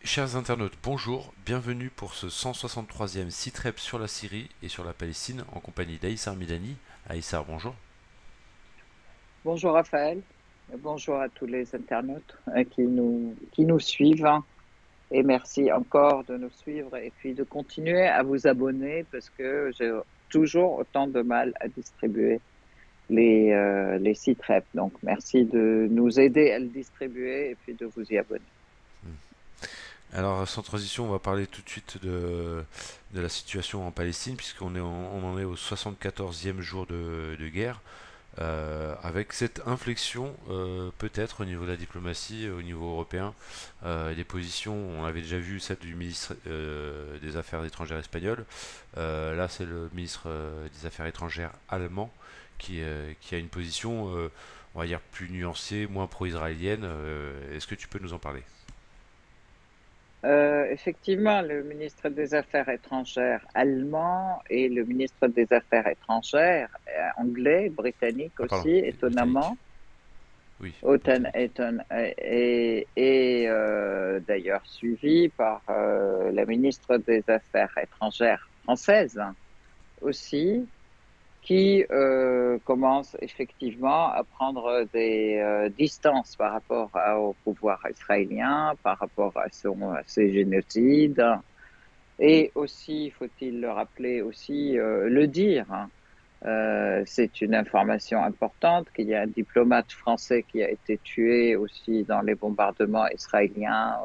Chers internautes, bonjour, bienvenue pour ce 163e Sitrep sur la Syrie et sur la Palestine en compagnie d'Aïssar Midani. Aïssar, bonjour. Bonjour Raphaël, bonjour à tous les internautes qui nous suivent et merci encore de nous suivre et puis de continuer à vous abonner parce que j'ai toujours autant de mal à distribuer les sites rep. Donc merci de nous aider à le distribuer et puis de vous y abonner. Alors sans transition, on va parler tout de suite de la situation en Palestine puisqu'on on en est au 74e jour de guerre. Avec cette inflexion peut-être au niveau de la diplomatie, au niveau européen, des positions, on avait déjà vu celle du ministre des Affaires étrangères espagnol, là c'est le ministre des Affaires étrangères allemand qui a une position, on va dire, plus nuancée, moins pro-israélienne. Est-ce que tu peux nous en parler? Effectivement, le ministre des Affaires étrangères allemand et le ministre des Affaires étrangères anglais, britannique Ah pardon, aussi, britannique. étonnamment, Oui, Automne britannique. d'ailleurs suivi par la ministre des Affaires étrangères française aussi, qui commence effectivement à prendre des distances par rapport au pouvoir israélien, par rapport à ses génocides, et aussi, faut-il le rappeler aussi, le dire, hein, c'est une information importante qu'il y a un diplomate français qui a été tué aussi dans les bombardements israéliens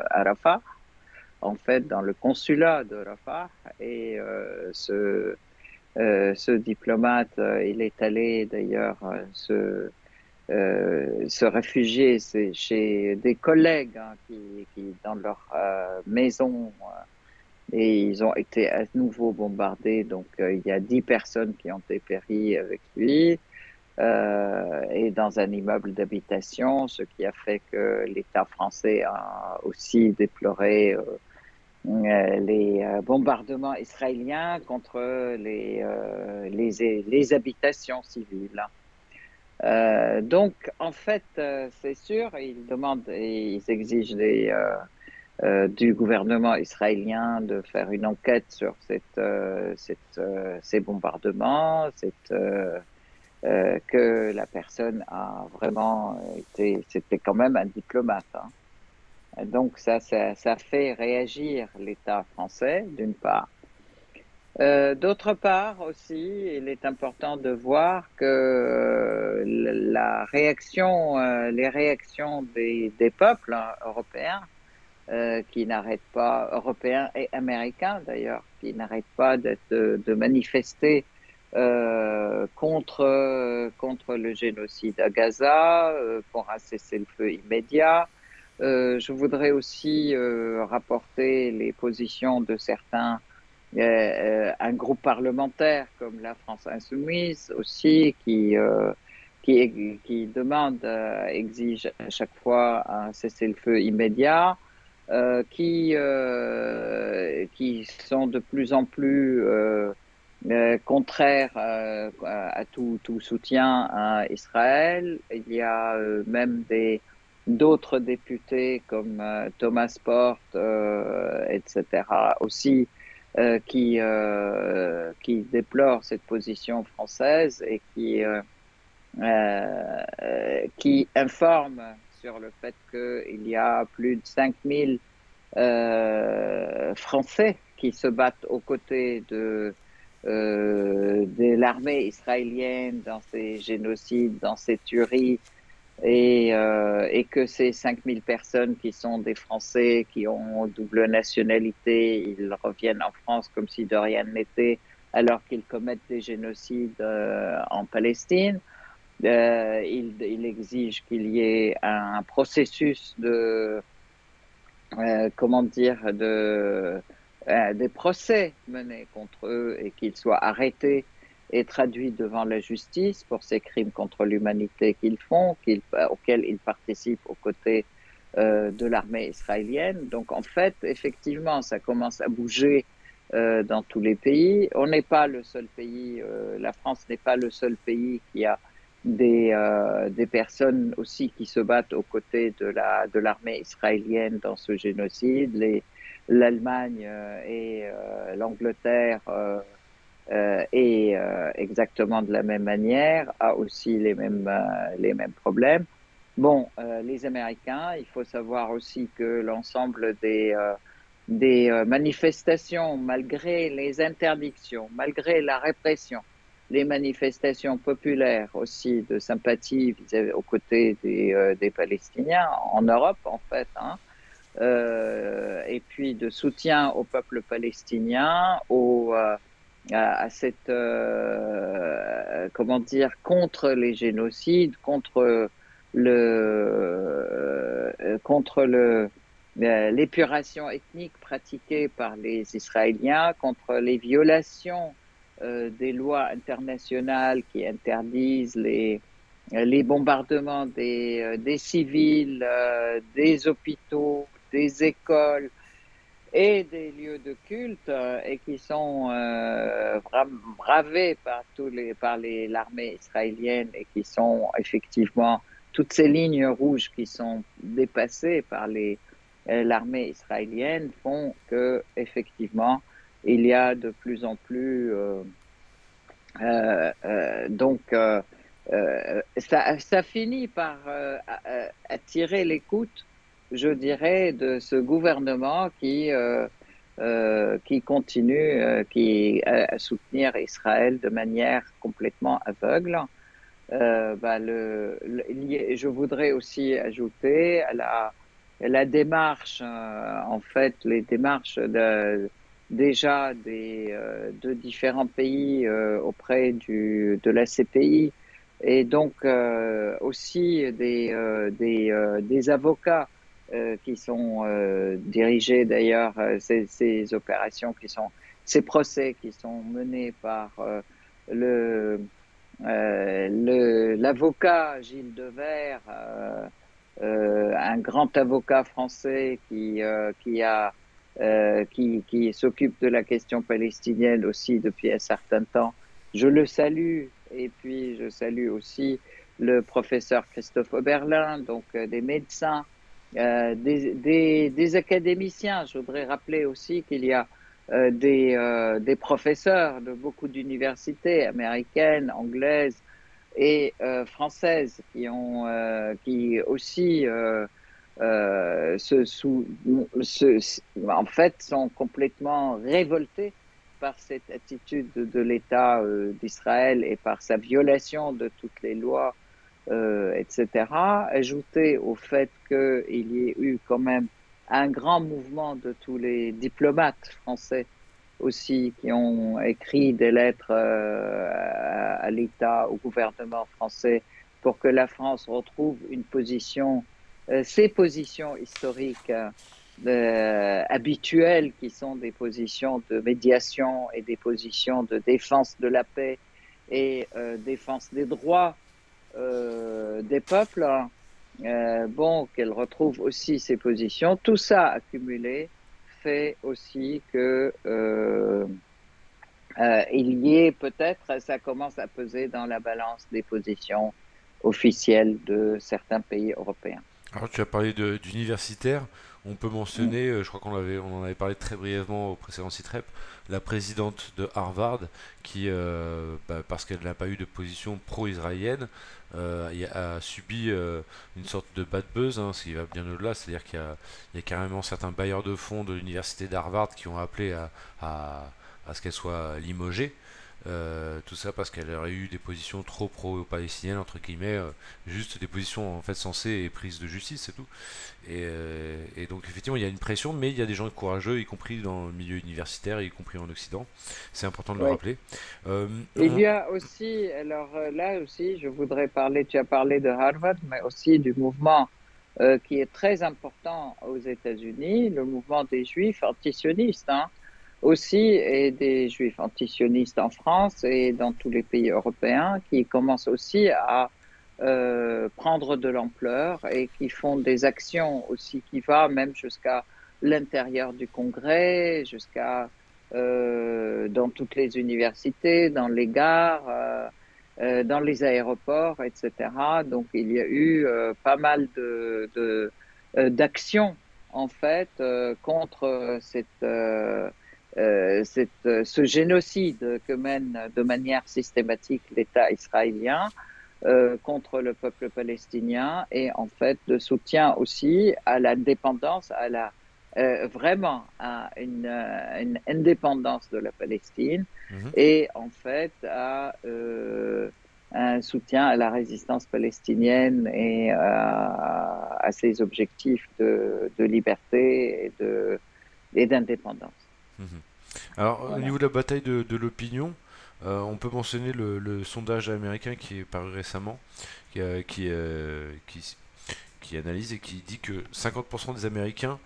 à Rafah, en fait dans le consulat de Rafah. Et ce diplomate, il est allé d'ailleurs se réfugier chez des collègues hein, qui dans leur maison et ils ont été à nouveau bombardés. Donc, il y a 10 personnes qui ont dépéri avec lui et dans un immeuble d'habitation, ce qui a fait que l'État français a aussi déploré les bombardements israéliens contre les habitations civiles. Donc, en fait, c'est sûr, ils demandent et ils exigent du gouvernement israélien de faire une enquête sur ces bombardements, que la personne a vraiment été, c'était quand même un diplomate. Hein. Donc ça fait réagir l'État français, d'une part. D'autre part aussi, il est important de voir que les réactions des peuples hein, européens qui n'arrêtent pas, européens et américains d'ailleurs, qui n'arrêtent pas de manifester contre le génocide à Gaza, pour un cessez-le-feu immédiat. Je voudrais aussi rapporter les positions de un groupe parlementaire comme la France Insoumise aussi, qui demande, exige à chaque fois un cessez-le-feu immédiat qui sont de plus en plus contraires à tout soutien à Israël. Il y a même d'autres députés comme Thomas Porte, etc., aussi qui déplorent cette position française et qui informe sur le fait qu'il y a plus de 5000 Français qui se battent aux côtés de l'armée israélienne dans ces génocides, dans ces tueries, et que ces 5000 personnes qui sont des Français, qui ont double nationalité, ils reviennent en France comme si de rien n'était, alors qu'ils commettent des génocides en Palestine. Il exige qu'il y ait un processus comment dire, des procès menés contre eux et qu'ils soient arrêtés et traduits devant la justice pour ces crimes contre l'humanité qu'ils font, auxquels ils participent aux côtés de l'armée israélienne. Donc en fait, effectivement, ça commence à bouger dans tous les pays. On n'est pas le seul pays, la France n'est pas le seul pays qui a des personnes aussi qui se battent aux côtés de l'armée israélienne dans ce génocide. L'Allemagne et l'Angleterre et exactement de la même manière a aussi les mêmes problèmes. Bon, les Américains, il faut savoir aussi que l'ensemble des manifestations, malgré les interdictions, malgré la répression, les manifestations populaires aussi de sympathie aux côtés des Palestiniens en Europe, en fait, hein, et puis de soutien au peuple palestinien, à cette, comment dire, contre les génocides, contre l'épuration ethnique pratiquée par les Israéliens, contre les violations des lois internationales qui interdisent les bombardements des civils, des hôpitaux, des écoles et des lieux de culte et qui sont bravés par l'armée israélienne et qui sont effectivement toutes ces lignes rouges qui sont dépassées par l'armée israélienne font que effectivement il y a de plus en plus ça finit par attirer l'écoute, je dirais, de ce gouvernement qui continue à soutenir Israël de manière complètement aveugle. Je voudrais aussi ajouter à la démarche, en fait, les démarches déjà de différents pays auprès de la CPI et donc aussi des avocats qui sont dirigés d'ailleurs ces opérations ces procès qui sont menés par l'avocat Gilles Devers, un grand avocat français qui s'occupe de la question palestinienne aussi depuis un certain temps. Je le salue et puis je salue aussi le professeur Christophe Oberlin, donc des médecins, des académiciens. Je voudrais rappeler aussi qu'il y a des professeurs de beaucoup d'universités américaines, anglaises et françaises qui aussi en fait sont complètement révoltés par cette attitude de l'État d'Israël et par sa violation de toutes les lois, etc. Ajouté au fait qu'il y ait eu quand même un grand mouvement de tous les diplomates français aussi qui ont écrit des lettres à l'État, au gouvernement français pour que la France retrouve ses positions historiques habituelles qui sont des positions de médiation et des positions de défense de la paix et défense des droits des peuples. Qu'elle retrouve aussi ses positions. Tout ça accumulé fait aussi que il y ait peut-être, ça commence à peser dans la balance des positions officielles de certains pays européens. Alors tu as parlé d'universitaires, on peut mentionner, je crois on en avait parlé très brièvement au précédent CITREP, la présidente de Harvard qui, parce qu'elle n'a pas eu de position pro-israélienne, a subi une sorte de bad buzz, hein, ce qui va bien au-delà, c'est-à-dire il y a carrément certains bailleurs de fonds de l'université d'Harvard qui ont appelé à ce qu'elle soit limogée. Tout ça parce qu'elle aurait eu des positions trop pro-palestiniennes, entre guillemets, juste des positions en fait sensées et prises de justice, c'est tout. Et donc effectivement il y a une pression, mais il y a des gens courageux, y compris dans le milieu universitaire, y compris en Occident. C'est important de le Oui. rappeler. Il y a aussi, alors là aussi, je voudrais parler, tu as parlé de Harvard, mais aussi du mouvement qui est très important aux États-Unis, le mouvement des Juifs antisionistes, hein, aussi, et des Juifs antisionistes en France et dans tous les pays européens, qui commencent aussi à prendre de l'ampleur et qui font des actions aussi qui vont même jusqu'à l'intérieur du Congrès, jusqu'à dans toutes les universités, dans les gares, dans les aéroports, etc. Donc il y a eu pas mal d'actions en fait contre ce génocide que mène de manière systématique l'État israélien contre le peuple palestinien et en fait de soutien aussi à l'indépendance, vraiment à une indépendance de la Palestine Mhm. et en fait à un soutien à la résistance palestinienne et à ses objectifs de liberté et d'indépendance. Mhm. Alors, au Voilà. niveau de la bataille de l'opinion, on peut mentionner le sondage américain qui est paru récemment, qui analyse et qui dit que 50% des Américains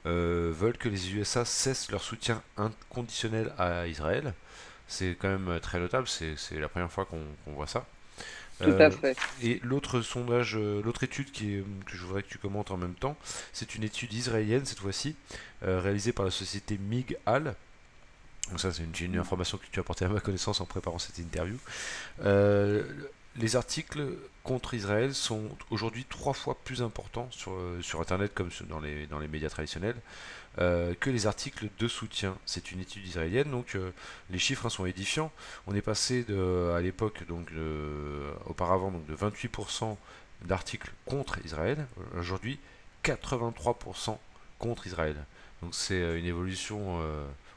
veulent que les USA cessent leur soutien inconditionnel à Israël. C'est quand même très notable, c'est la première fois qu'on voit ça. Tout à Euh, fait. et l'autre sondage, l'autre étude que je voudrais que tu commentes en même temps, c'est une étude israélienne cette fois-ci, réalisée par la société MIG-AL. Donc ça, c'est une information que tu as portée à ma connaissance en préparant cette interview. Euh, les articles contre Israël sont aujourd'hui 3 fois plus importants sur Internet comme dans les médias traditionnels que les articles de soutien. C'est une étude israélienne, donc les chiffres sont édifiants. On est passé à l'époque, auparavant, donc de 28% d'articles contre Israël, aujourd'hui 83% contre Israël. Donc c'est une évolution,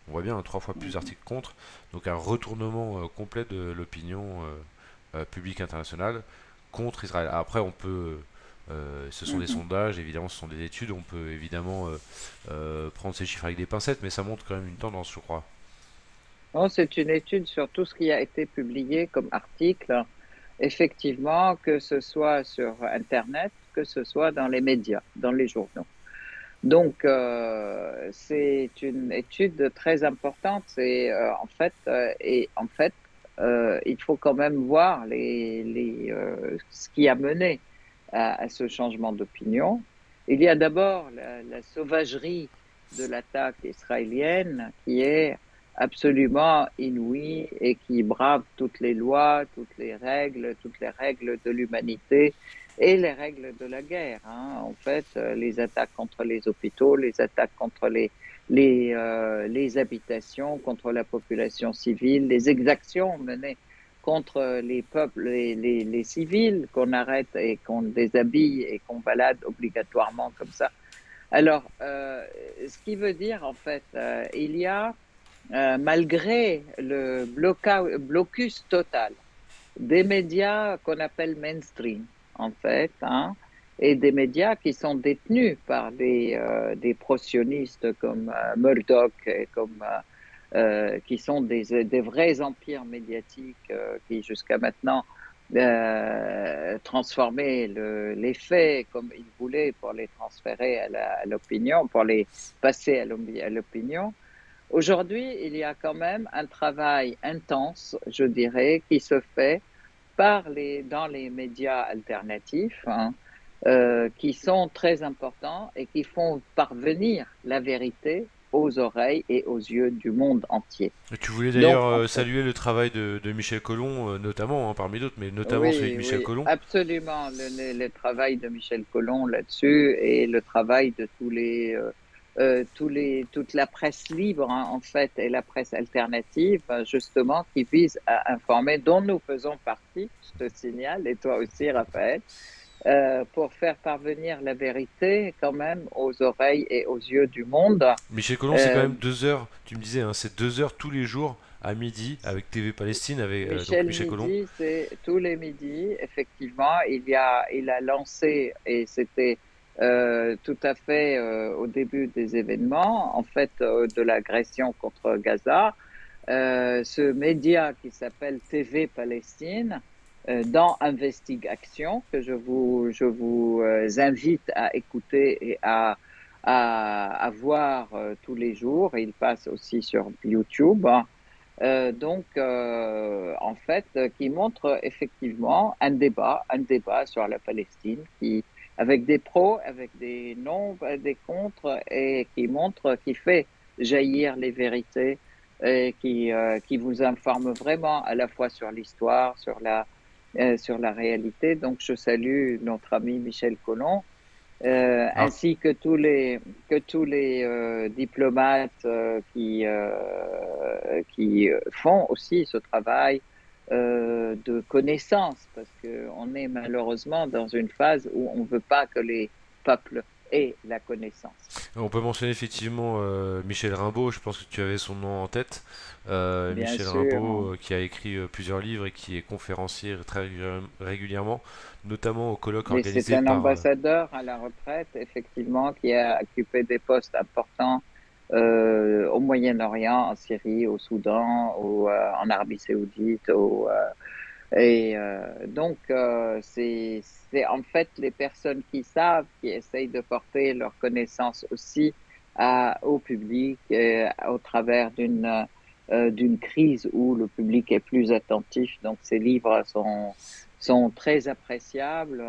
on voit bien, 3 fois plus d'articles contre, donc un retournement complet de l'opinion publique internationale contre Israël. Après, ce sont des Mhm. sondages, évidemment, ce sont des études, on peut évidemment prendre ces chiffres avec des pincettes, mais ça montre quand même une tendance, je crois. Non, c'est une étude sur tout ce qui a été publié comme article, effectivement, que ce soit sur Internet, que ce soit dans les médias, dans les journaux. Donc, c'est une étude très importante. En fait, il faut quand même voir ce qui a mené à ce changement d'opinion. Il y a d'abord la sauvagerie de l'attaque israélienne qui est absolument inouïe et qui brave toutes les lois, toutes les règles de l'humanité et les règles de la guerre. Hein. En fait, les attaques contre les hôpitaux, les attaques contre les habitations, contre la population civile, les exactions menées contre les peuples, les civils qu'on arrête et qu'on déshabille et qu'on balade obligatoirement comme ça. Alors, ce qui veut dire, en fait, il y a, malgré le blocus total des médias qu'on appelle mainstream, en fait, hein, et des médias qui sont détenus par des pro-sionistes comme Murdoch et comme qui sont des vrais empires médiatiques qui jusqu'à maintenant transformaient les faits comme ils voulaient pour les transférer à l'opinion, pour les passer à l'opinion. Aujourd'hui, il y a quand même un travail intense, je dirais, qui se fait dans les médias alternatifs, hein, qui sont très importants et qui font parvenir la vérité aux oreilles et aux yeux du monde entier. Et tu voulais d'ailleurs Donc, en fait, saluer le travail de Michel Colomb, notamment, hein, parmi d'autres, mais notamment celui de oui, Michel oui, Colomb. absolument, le travail de Michel Collomb là-dessus et le travail de toute la presse libre, hein, en fait, et la presse alternative, justement, qui vise à informer, dont nous faisons partie, je te signale, et toi aussi, Raphaël, pour faire parvenir la vérité quand même aux oreilles et aux yeux du monde. Michel Colomb, c'est quand Euh, même 2 heures, tu me disais, hein, c'est 2 heures tous les jours à midi avec TV Palestine, avec donc Michel Michel Colomb. Midi, c'est tous les midis, effectivement. Il a lancé, et c'était tout à fait au début des événements, en fait, de l'agression contre Gaza, ce média qui s'appelle TV Palestine, dans Investigation, que je vous invite à écouter et à voir tous les jours. Il passe aussi sur YouTube. Hein. En fait, qui montre effectivement un débat sur la Palestine, avec des pros, avec des non, des contre, et qui montre, qui fait jaillir les vérités, et qui vous informe vraiment à la fois sur l'histoire, sur la réalité. Donc, je salue notre ami Michel Collomb, Alors, ainsi que tous les diplomates qui font aussi ce travail de connaissance, parce qu'on est malheureusement dans une phase où on ne veut pas que les peuples aient la connaissance. on peut mentionner effectivement Michel Rimbaud, je pense que tu avais son nom en tête. Bien Michel sûr, Rimbaud qui a écrit plusieurs livres et qui est conférencier très régulièrement, notamment au colloque mais c'est organisé un par... ambassadeur à la retraite, effectivement, qui a occupé des postes importants au Moyen-Orient, en Syrie, au Soudan, en Arabie Saoudite, c'est en fait les personnes qui savent, qui essayent de porter leur connaissance aussi au public au travers d'une crise où le public est plus attentif. Donc ces livres sont très appréciables.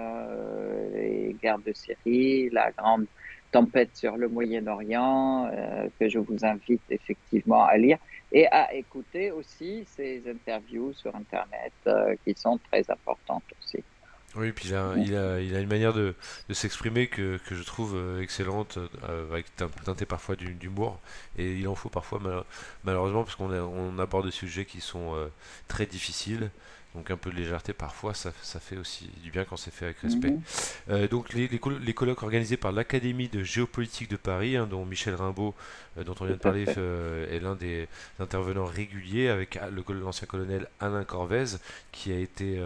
Les guerres de Syrie, la grande tempête sur le Moyen-Orient, que je vous invite effectivement à lire et à écouter aussi ces interviews sur Internet qui sont très importantes aussi. Oui, puis il a une manière de s'exprimer que je trouve excellente, avec teinté parfois d'humour, et il en faut parfois malheureusement parce on aborde des sujets qui sont très difficiles, donc un peu de légèreté parfois, ça fait aussi du bien quand c'est fait avec respect. Mhm. Donc les colloques organisés par l'Académie de géopolitique de Paris, hein, dont Michel Rimbaud, dont on vient Tout de à parler, fait. est l'un des intervenants réguliers, avec l'ancien colonel Alain Corvez, qui a été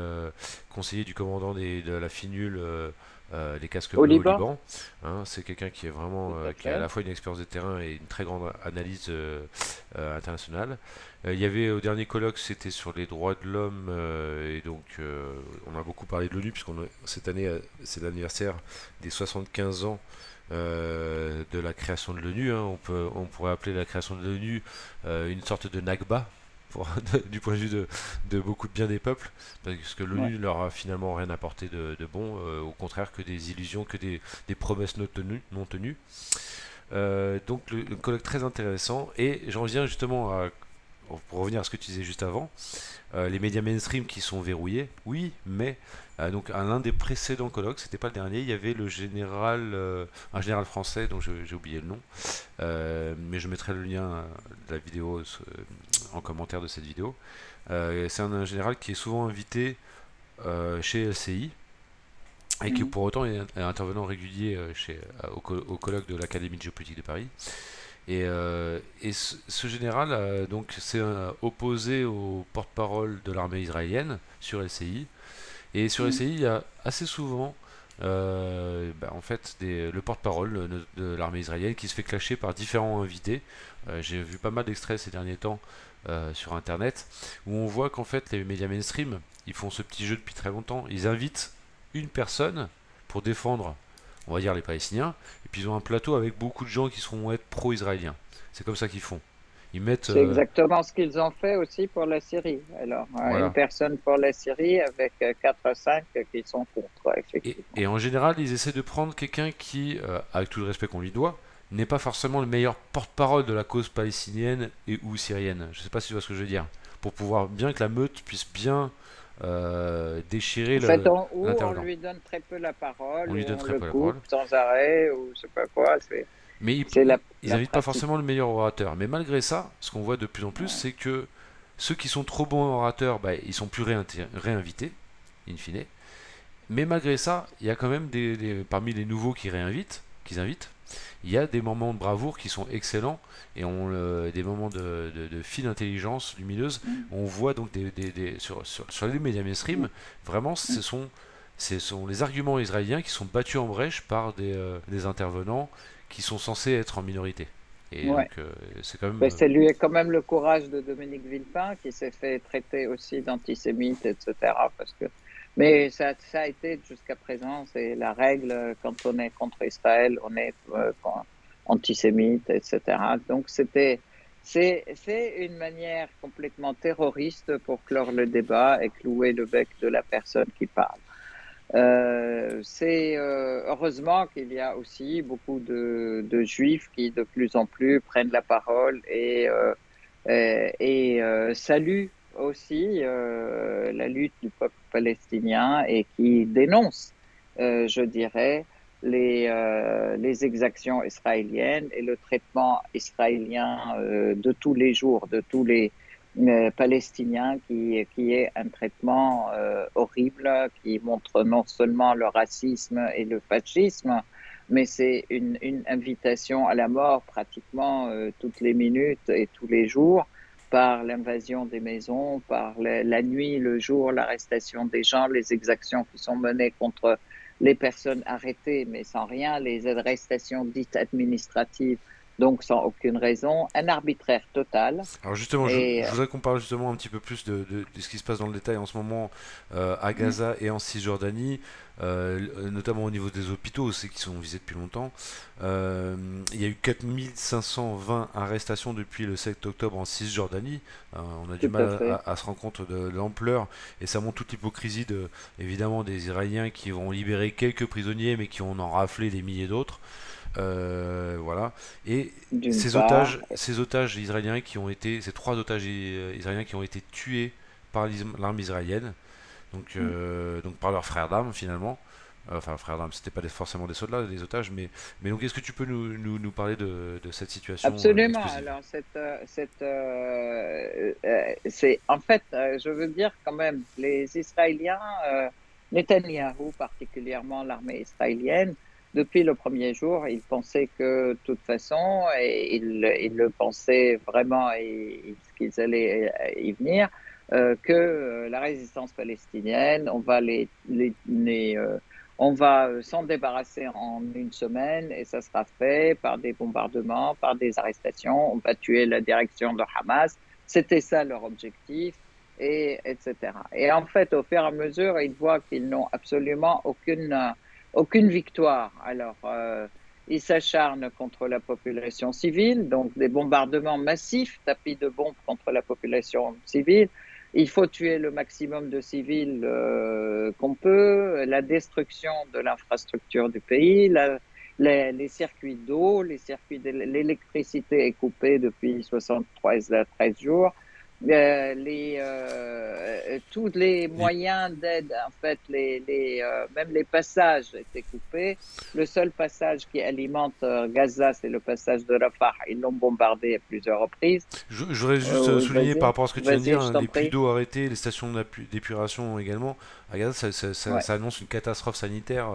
conseiller du commandant de la FINUL, les casques Au bleus au Liban, Liban. Hein, c'est quelqu'un qui est vraiment, tout à qui a à fait. la fois une expérience de terrain et une très grande analyse internationale. Il y avait au dernier colloque, c'était sur les droits de l'homme, et donc on a beaucoup parlé de l'ONU, cette année c'est l'anniversaire des 75 ans de la création de l'ONU. Hein. On pourrait appeler la création de l'ONU une sorte de Nakba, du point de vue de beaucoup de bien des peuples, parce que Ouais. l'ONU leur a finalement rien apporté de bon, au contraire que des illusions, que des promesses non tenues. Donc le colloque très intéressant, et j'en viens justement pour revenir à ce que tu disais juste avant, les médias mainstream qui sont verrouillés, oui, mais donc à l'un des précédents colloques, c'était pas le dernier, il y avait un général français dont j'ai oublié le nom, mais je mettrai le lien de la vidéo en commentaire de cette vidéo. C'est un général qui est souvent invité chez LCI et qui Mhm. pour autant est un intervenant régulier au colloque de l'Académie de géopolitique de Paris. Et ce général donc s'est opposé au porte-parole de l'armée israélienne sur LCI. Et sur Mhm. LCI, il y a assez souvent en fait le porte-parole de l'armée israélienne qui se fait clasher par différents invités. J'ai vu pas mal d'extraits ces derniers temps sur internet où on voit qu'en fait les médias mainstream ils font ce petit jeu depuis très longtemps. Ils invitent une personne pour défendre, on va dire, les Palestiniens, et puis ils ont un plateau avec beaucoup de gens qui seront être pro-israéliens. C'est comme ça qu'ils font. Ils mettent, C'est exactement ce qu'ils ont fait aussi pour la Syrie. Alors, une voilà. personne pour la Syrie avec 4 à 5 qui sont contre, effectivement. Et en général, ils essaient de prendre quelqu'un qui, avec tout le respect qu'on lui doit, n'est pas forcément le meilleur porte-parole de la cause palestinienne et ou syrienne. Je sais pas si tu vois ce que je veux dire. Pour pouvoir bien que la meute puisse bien déchirer En fait, ou on l'intervenant. lui donne très peu la On parole, lui ou donne on très le peu la coupe parole. sans arrêt, ou je sais pas quoi. Mais C'est ils la invitent pas pratique. forcément le meilleur orateur. Mais malgré ça, ce qu'on voit de plus en plus, Ouais. c'est que ceux qui sont trop bons orateurs, bah, ils sont plus réinvités, in fine. Mais malgré ça, il y a quand même parmi les nouveaux qu'ils invitent, il y a des moments de bravoure qui sont excellents et des moments de fine intelligence lumineuse. Mm. On voit donc sur les médias Mm. mainstream, vraiment ce sont les arguments israéliens qui sont battus en brèche par des intervenants qui sont censés être en minorité. Et donc Ouais. c'est quand même... Ben, c'est lui quand même le courage de Dominique Villepin qui s'est fait traiter aussi d'antisémite, etc. Mais ça a été jusqu'à présent, c'est la règle quand on est contre Israël, on est antisémite, etc. Donc C'est une manière complètement terroriste pour clore le débat et clouer le bec de la personne qui parle. C'est heureusement qu'il y a aussi beaucoup de juifs qui de plus en plus prennent la parole et saluent aussi la lutte du peuple palestinien et qui dénoncent, je dirais, les exactions israéliennes et le traitement israélien de tous les jours, de tous les Palestiniens, qui est un traitement horrible, qui montre non seulement le racisme et le fascisme, mais c'est une invitation à la mort pratiquement toutes les minutes et tous les jours par l'invasion des maisons, par la nuit, le jour, l'arrestation des gens, les exactions qui sont menées contre les personnes arrêtées, mais sans rien, les arrestations dites administratives, donc sans aucune raison, un arbitraire total. Alors justement, Et je voudrais qu'on parle justement un petit peu plus de ce qui se passe dans le détail en ce moment à Gaza et en Cisjordanie, notamment au niveau des hôpitaux, c'est qui sont visés depuis longtemps. Il y a eu 4520 arrestations depuis le 7 octobre en Cisjordanie. On a du tout à mal fait, à se rendre compte de l'ampleur et ça montre toute l'hypocrisie évidemment des Israéliens qui vont libérer quelques prisonniers mais qui vont en rafler des milliers d'autres. Voilà. Et d'une part. ces otages israéliens qui ont été, ces trois otages israéliens qui ont été tués par l'armée israélienne, donc par leurs frères d'armes finalement. Enfin, frères d'armes, c'était pas forcément des soldats, des otages, mais donc est-ce que tu peux nous parler de cette situation Absolument. explosive? Alors, c'est en fait, je veux dire quand même, les Israéliens, Netanyahou particulièrement, l'armée israélienne, depuis le premier jour, ils pensaient que de toute façon, et ils le pensaient vraiment, et qu'ils allaient y venir, que la résistance palestinienne, on va s'en débarrasser en une semaine et ça sera fait par des bombardements, par des arrestations. On va tuer la direction de Hamas. C'était ça leur objectif, etc. Et en fait, au fur et à mesure, ils voient qu'ils n'ont absolument aucune victoire. Alors, ils s'acharnent contre la population civile, donc des bombardements massifs, tapis de bombes contre la population civile. Il faut tuer le maximum de civils qu'on peut, la destruction de l'infrastructure du pays, les circuits d'eau, l'électricité est coupée depuis 13 jours. Tous les moyens d'aide, en fait, même les passages étaient coupés. Le seul passage qui alimente Gaza, c'est le passage de Rafah. Ils l'ont bombardé à plusieurs reprises. Je voudrais juste Oui, souligner par vas-y, rapport à ce que tu viens de dire, vas-y, je hein, t'en les puits prie. d'eau arrêtés, les stations d'épuration également. À Gaza, Ouais, ça annonce une catastrophe sanitaire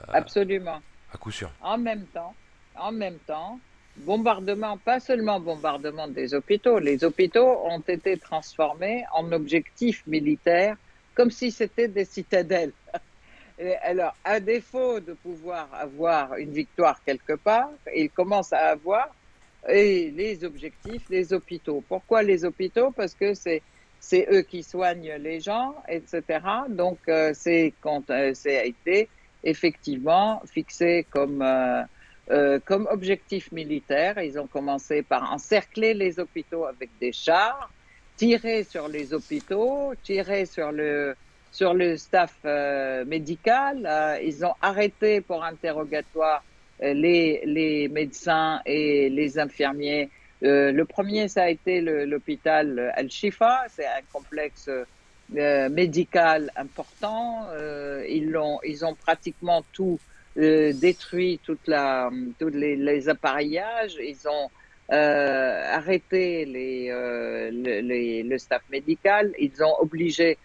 absolument. à coup sûr. En même temps, en même temps, bombardement, pas seulement bombardement des hôpitaux, les hôpitaux ont été transformés en objectifs militaires comme si c'était des citadelles. Et alors, à défaut de pouvoir avoir une victoire quelque part, ils commencent à avoir les objectifs, les hôpitaux. Pourquoi les hôpitaux? Parce que c'est eux qui soignent les gens, etc. Donc, c'est a été effectivement fixé comme objectif militaire. Ils ont commencé par encercler les hôpitaux avec des chars, tirer sur les hôpitaux, tirer sur le staff médical. Ils ont arrêté pour interrogatoire les médecins et les infirmiers. Le premier, ça a été l'hôpital Al-Shifa. C'est un complexe médical important. Ils ont pratiquement tout détruit, tous les appareillages. Ils ont arrêté le staff médical. Ils ont obligé,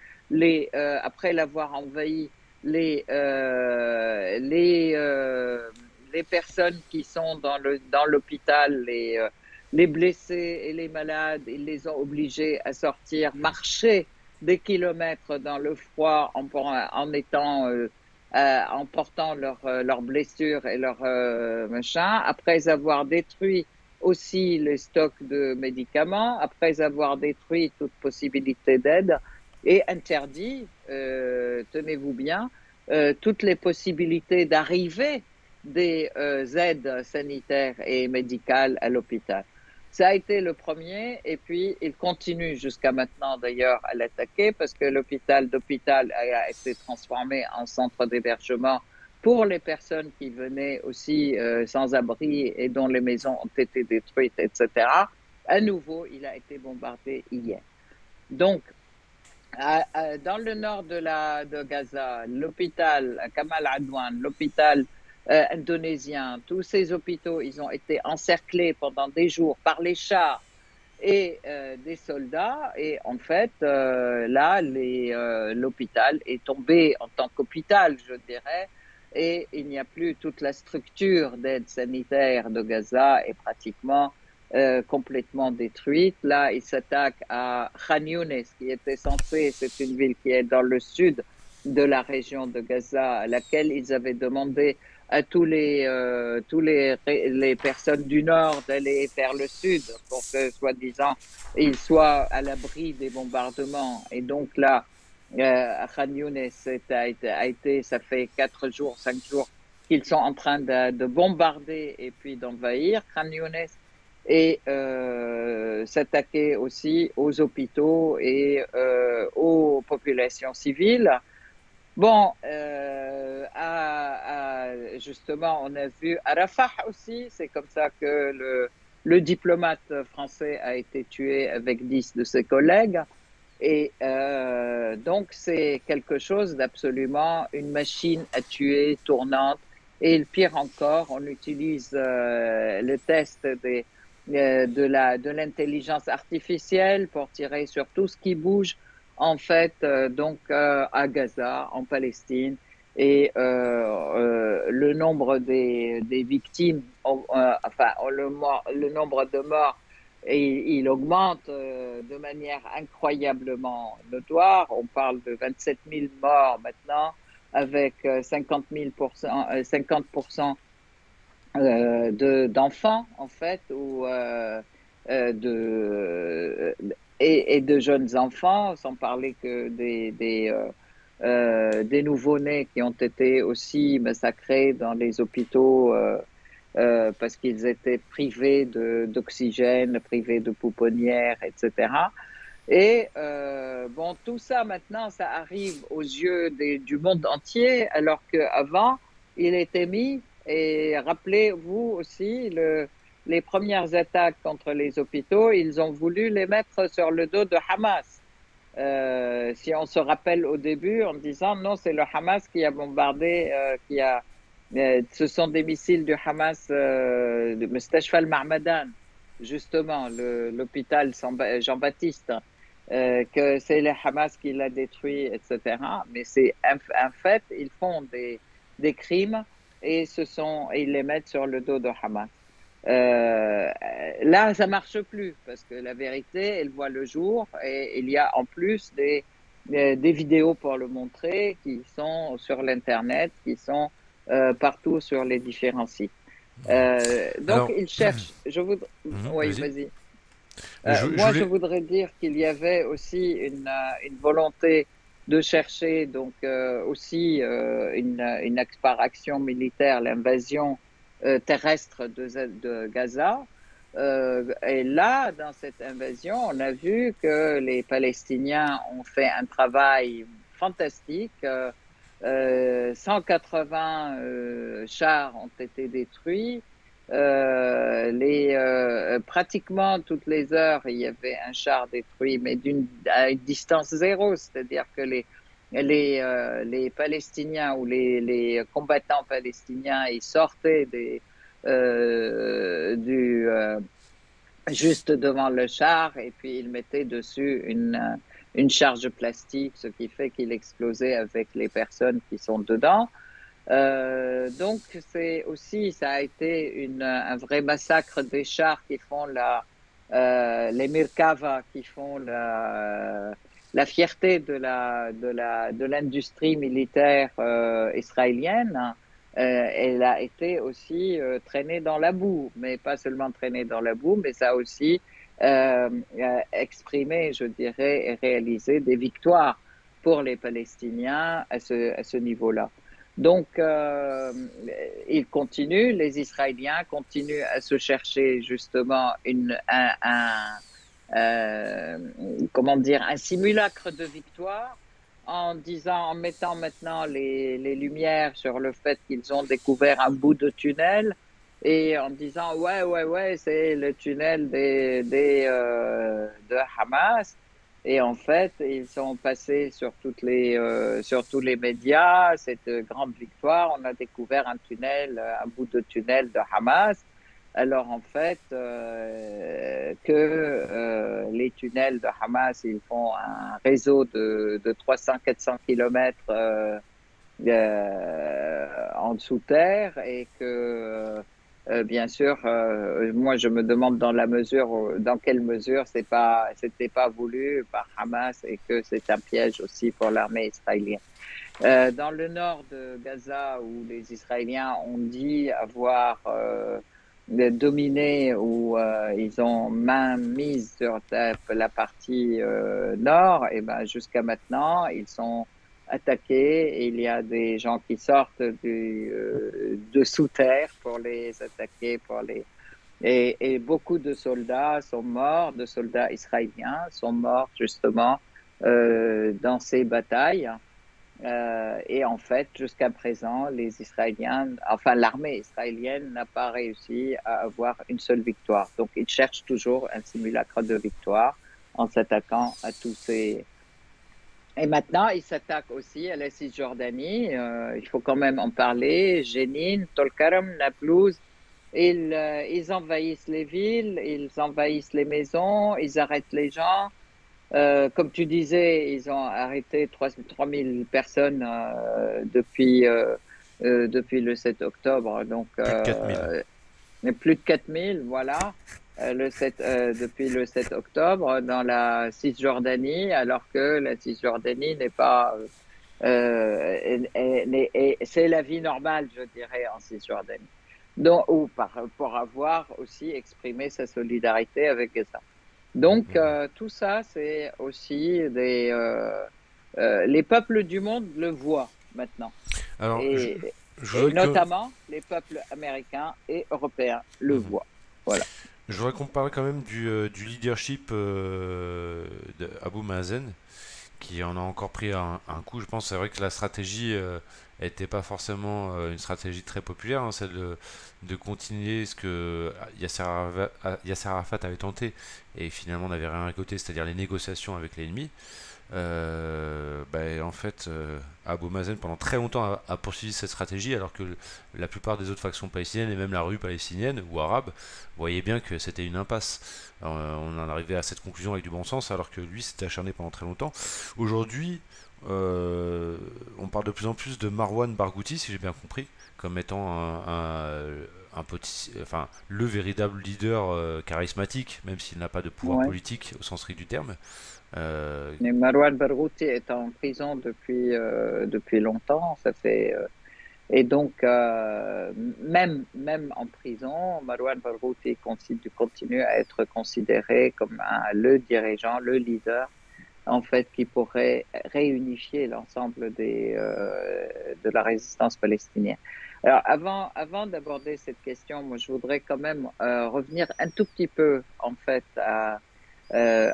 après l'avoir envahi, les, euh, les, euh, les personnes qui sont dans l'hôpital, les blessés et les malades, ils les ont obligés à sortir, marcher des kilomètres dans le froid en portant leurs blessures et leurs machins, après avoir détruit aussi les stocks de médicaments, après avoir détruit toute possibilité d'aide et interdit, tenez-vous bien, toutes les possibilités d'arrivée des aides sanitaires et médicales à l'hôpital. Ça a été le premier, et puis il continue jusqu'à maintenant d'ailleurs à l'attaquer parce que l'hôpital d'hôpital a été transformé en centre d'hébergement pour les personnes qui venaient aussi sans abri et dont les maisons ont été détruites, etc. À nouveau, il a été bombardé hier. Donc, dans le nord de Gaza, l'hôpital Kamal Adwan, l'hôpital indonésien, tous ces hôpitaux, ils ont été encerclés pendant des jours par les chars et des soldats. Et en fait, là, l'hôpital est tombé en tant qu'hôpital, je dirais, et il n'y a plus toute la structure d'aide sanitaire de Gaza est pratiquement complètement détruite. Là, ils s'attaquent à Khan Younes, qui était censé, c'est une ville qui est dans le sud de la région de Gaza, à laquelle ils avaient demandé à les personnes du nord d'aller vers le sud pour que, soi-disant, ils soient à l'abri des bombardements. Et donc là, à Khan Younes, ça fait 4 jours, 5 jours qu'ils sont en train de bombarder et puis d'envahir Khan Younes et s'attaquer aussi aux hôpitaux et aux populations civiles. Bon, justement, on a vu à Rafah aussi, c'est comme ça que le diplomate français a été tué avec 10 de ses collègues. Et donc, c'est quelque chose d'absolument une machine à tuer tournante. Et le pire encore, on utilise le test de l'intelligence artificielle pour tirer sur tout ce qui bouge, en fait, à Gaza, en Palestine. Et le nombre des victimes, le nombre de morts, et il augmente de manière incroyablement notoire. On parle de 27 000 morts maintenant, avec 50% d'enfants, en fait, de, et de jeunes enfants, sans parler que des nouveau-nés qui ont été aussi massacrés dans les hôpitaux parce qu'ils étaient privés d'oxygène, privés de pouponnières, etc. Et bon, tout ça maintenant, ça arrive aux yeux du monde entier, alors qu'avant, il était mis, et rappelez-vous aussi, les premières attaques contre les hôpitaux, ils ont voulu les mettre sur le dos de Hamas. Si on se rappelle au début en disant non, c'est le Hamas qui a bombardé, ce sont des missiles du Hamas, de Mustashfa al-Mahmadan, justement, l'hôpital Jean-Baptiste, que c'est le Hamas qui l'a détruit, etc. Mais c'est un fait, ils font des crimes et ils les mettent sur le dos de Hamas. Là, ça marche plus parce que la vérité, elle voit le jour et il y a en plus des vidéos pour le montrer qui sont sur l'Internet, qui sont partout sur les différents sites. Donc, Alors, ils cherchent. Oui, vas-y. vas-y. Je Moi, je voulais. voudrais dire qu'il y avait aussi une volonté de chercher donc aussi par action militaire, l'invasion terrestre de Gaza. Et là, dans cette invasion, on a vu que les Palestiniens ont fait un travail fantastique. 180 chars ont été détruits. Pratiquement toutes les heures, il y avait un char détruit, mais à une distance zéro, c'est-à-dire que les Palestiniens ou les combattants palestiniens, ils sortaient juste devant le char et puis ils mettaient dessus une charge plastique, ce qui fait qu'il explosait avec les personnes qui sont dedans. Donc ça a été un vrai massacre des chars qui font les Mirkava, qui font la fierté de l'industrie militaire israélienne. Elle a été aussi traînée dans la boue, mais pas seulement traînée dans la boue, mais ça a aussi exprimé, je dirais, et réalisé des victoires pour les Palestiniens à ce niveau-là. Donc, ils continuent, les Israéliens continuent à se chercher justement euh, comment dire, un simulacre de victoire en disant, en mettant maintenant les lumières sur le fait qu'ils ont découvert un bout de tunnel et en disant, ouais, ouais, ouais, c'est le tunnel de Hamas. Et en fait, ils sont passés sur tous les médias, cette grande victoire. On a découvert un tunnel, un bout de tunnel de Hamas. Alors en fait, les tunnels de Hamas, ils font un réseau de 300-400 kilomètres en dessous terre et que bien sûr, moi je me demande dans quelle mesure c'était pas voulu par Hamas et que c'est un piège aussi pour l'armée israélienne. Dans le nord de Gaza, où les Israéliens ont dit avoir dominé, où ils ont main mise sur la partie nord, et ben jusqu'à maintenant, ils sont attaqués et il y a des gens qui sortent de sous terre pour les attaquer, et beaucoup de soldats sont morts, de soldats israéliens sont morts justement dans ces batailles. Et en fait, jusqu'à présent, les Israéliens, enfin l'armée israélienne n'a pas réussi à avoir une seule victoire. Donc, ils cherchent toujours un simulacre de victoire en s'attaquant à tous ces. Et maintenant, ils s'attaquent aussi à la Cisjordanie. Il faut quand même en parler. Jenin, Tolkaram, Naplouse. Ils envahissent les villes, ils envahissent les maisons, ils arrêtent les gens. Comme tu disais, ils ont arrêté 3000 personnes depuis le 7 octobre. Donc, Plus de 4000. plus de 4000, voilà, depuis le 7 octobre dans la Cisjordanie, alors que la Cisjordanie n'est pas. C'est la vie normale, je dirais, en Cisjordanie. Donc, pour avoir aussi exprimé sa solidarité avec Gaza. Donc, Mhm. tout ça, c'est aussi les peuples du monde le voient maintenant. Alors, Et, je et voudrais que notamment, les peuples américains et européens le Mhm. voient. Voilà. Je voudrais qu'on parle quand même du leadership d'Abou Mazen, qui en a encore pris un coup. Je pense c'est vrai que la stratégie n'était pas forcément une stratégie très populaire, hein, celle de continuer ce que Yasser Arafat avait tenté et finalement n'avait rien récolté, c'est-à-dire les négociations avec l'ennemi. En fait, Abu Mazen pendant très longtemps a poursuivi cette stratégie alors que la plupart des autres factions palestiniennes et même la rue palestinienne ou arabe voyaient bien que c'était une impasse. Alors, on en arrivait à cette conclusion avec du bon sens alors que lui s'était acharné pendant très longtemps. Aujourd'hui, on parle de plus en plus de Marwan Barghouti, si j'ai bien compris, comme étant enfin, le véritable leader charismatique, même s'il n'a pas de pouvoir Ouais. politique au sens strict du terme. Euh, Mais Marwan Barghouti est en prison depuis longtemps. Et donc, même en prison, Marwan Barghouti continue à être considéré comme le dirigeant, le leader, en fait, qui pourrait réunifier l'ensemble de la résistance palestinienne. Alors, avant d'aborder cette question, moi, je voudrais quand même revenir un tout petit peu, en fait,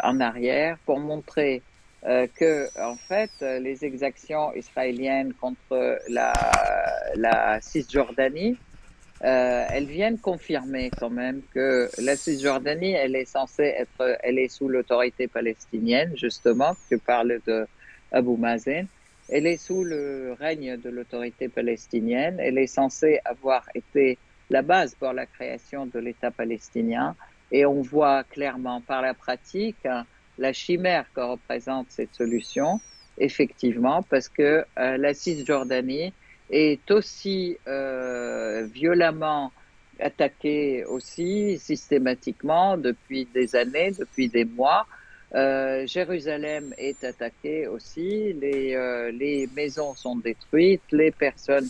en arrière pour montrer que, en fait, les exactions israéliennes contre la Cisjordanie, elles viennent confirmer quand même que la Cisjordanie, elle est sous l'autorité palestinienne, justement. Tu parles de Abu Mazen. Elle est sous le règne de l'autorité palestinienne. Elle est censée avoir été la base pour la création de l'État palestinien. Et on voit clairement par la pratique la chimère que représente cette solution, effectivement, parce que la Cisjordanie est aussi violemment attaquée aussi systématiquement depuis des années, depuis des mois. Jérusalem est attaquée aussi, les maisons sont détruites, les personnes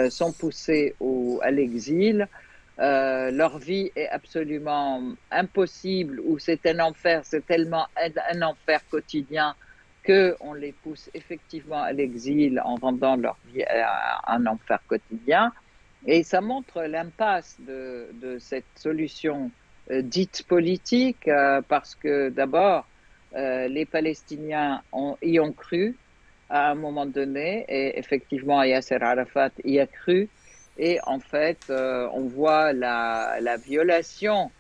sont poussées à l'exil. Leur vie est absolument impossible ou c'est un enfer, c'est tellement un enfer quotidien qu'on les pousse effectivement à l'exil en rendant leur vie un enfer quotidien. Et ça montre l'impasse de cette solution dite politique, parce que d'abord, les Palestiniens y ont cru à un moment donné, et effectivement, Yasser Arafat y a cru. Et en fait, on voit la violation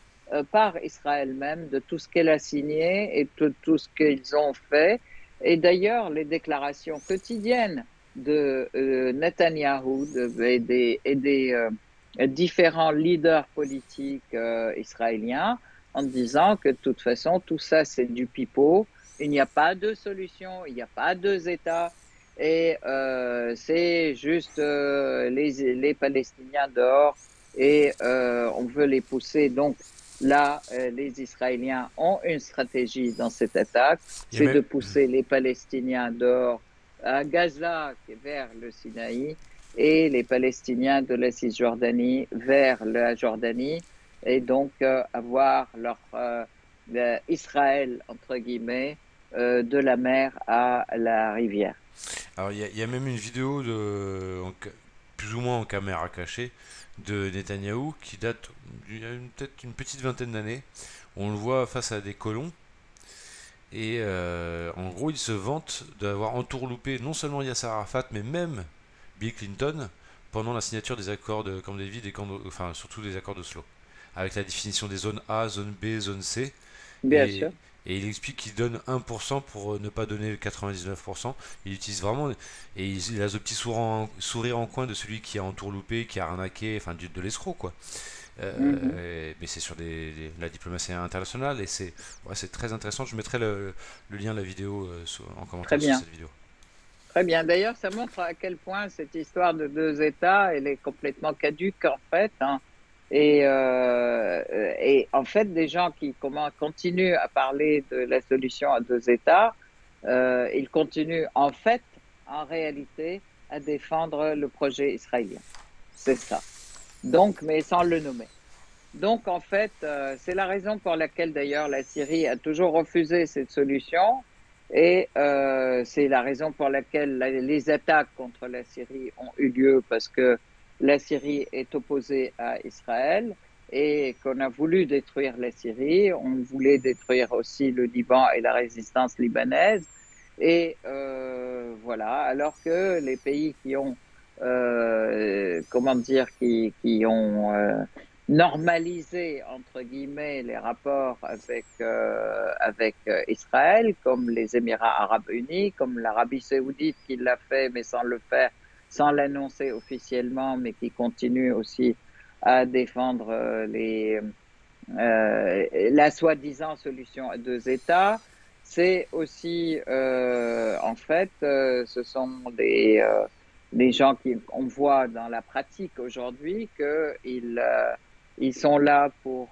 par Israël même de tout ce qu'elle a signé et de tout ce qu'ils ont fait. Et d'ailleurs, les déclarations quotidiennes de Netanyahou et des différents leaders politiques israéliens en disant que de toute façon, tout ça, c'est du pipeau. Il n'y a pas de solution, il n'y a pas deux États. Et c'est juste les Palestiniens dehors et on veut les pousser. Donc là, les Israéliens ont une stratégie dans cette attaque, Il y a c'est même, de pousser les Palestiniens dehors à Gaza vers le Sinaï et les Palestiniens de la Cisjordanie vers la Jordanie et donc avoir leur Israël, entre guillemets, de la mer à la rivière. alors il y a même une vidéo plus ou moins en caméra cachée de Netanyahou qui date d'il y a peut-être une petite vingtaine d'années. On le voit face à des colons et en gros il se vante d'avoir entourloupé non seulement Yasser Arafat mais même Bill Clinton pendant la signature des accords de Camp David et enfin surtout des accords d'Oslo, avec la définition des zones A, zone B, zone C. Bien Et, sûr. et il explique qu'il donne 1% pour ne pas donner le 99%. Il utilise vraiment. Et il a ce petit sourire en coin de celui qui a entourloupé, qui a arnaqué, enfin de l'escroc quoi. Mhm. Mais c'est sur la diplomatie internationale et c'est très intéressant. Je mettrai le lien de la vidéo en Très commentaire sous bien. cette vidéo. Très bien. D'ailleurs, ça montre à quel point cette histoire de deux États, elle est complètement caduque en fait, hein. Et en fait, des gens qui continuent à parler de la solution à deux États, ils continuent en fait, en réalité, à défendre le projet israélien. C'est ça. Donc, mais sans le nommer. Donc, en fait, c'est la raison pour laquelle, d'ailleurs, la Syrie a toujours refusé cette solution. Et c'est la raison pour laquelle les attaques contre la Syrie ont eu lieu, parce que la Syrie est opposée à Israël et qu'on a voulu détruire la Syrie. On voulait détruire aussi le Liban et la résistance libanaise. Et voilà, alors que les pays qui ont, comment dire, qui ont normaliser entre guillemets les rapports avec Israël, comme les Émirats arabes unis, comme l'Arabie saoudite qui l'a fait mais sans le faire, sans l'annoncer officiellement, mais qui continue aussi à défendre la soi-disant solution à deux États. C'est aussi en fait ce sont des gens qui on voit dans la pratique aujourd'hui qu'ils ils sont là pour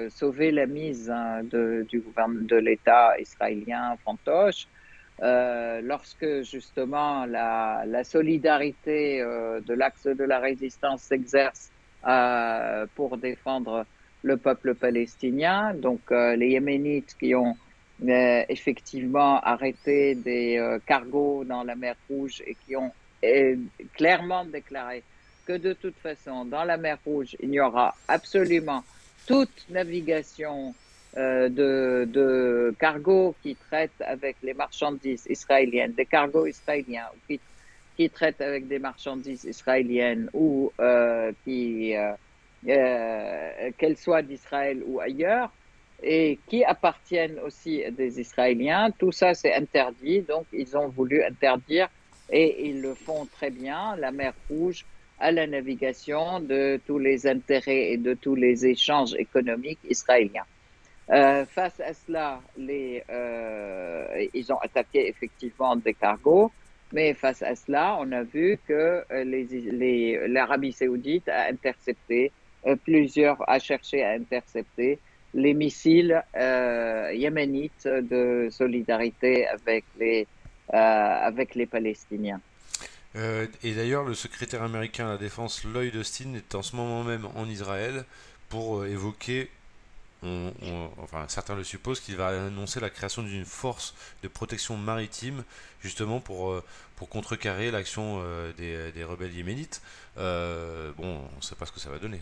sauver la mise, hein, du gouvernement de l'État israélien fantoche. Lorsque justement la solidarité de l'axe de la résistance s'exerce pour défendre le peuple palestinien, donc les Yéménites qui ont effectivement arrêté des cargos dans la mer Rouge et qui ont euh, clairement déclaré que de toute façon, dans la mer Rouge, il n'y aura absolument toute navigation de cargos qui traitent avec les marchandises israéliennes, des cargos israéliens qui traitent avec des marchandises israéliennes ou qu'elles soient d'Israël ou ailleurs, et qui appartiennent aussi à des Israéliens. Tout ça, c'est interdit. Donc, ils ont voulu interdire, et ils le font très bien, la mer Rouge à la navigation de tous les intérêts et de tous les échanges économiques israéliens. Face à cela, ils ont attaqué effectivement des cargos, mais face à cela, on a vu que l'Arabie saoudite a intercepté a cherché à intercepter les missiles yéménites de solidarité avec les Palestiniens. Et d'ailleurs, le secrétaire américain à la défense, Lloyd Austin, est en ce moment même en Israël pour évoquer enfin certains le supposent, qu'il va annoncer la création d'une force de protection maritime, justement pour contrecarrer l'action des rebelles yéménites. Bon, on ne sait pas ce que ça va donner.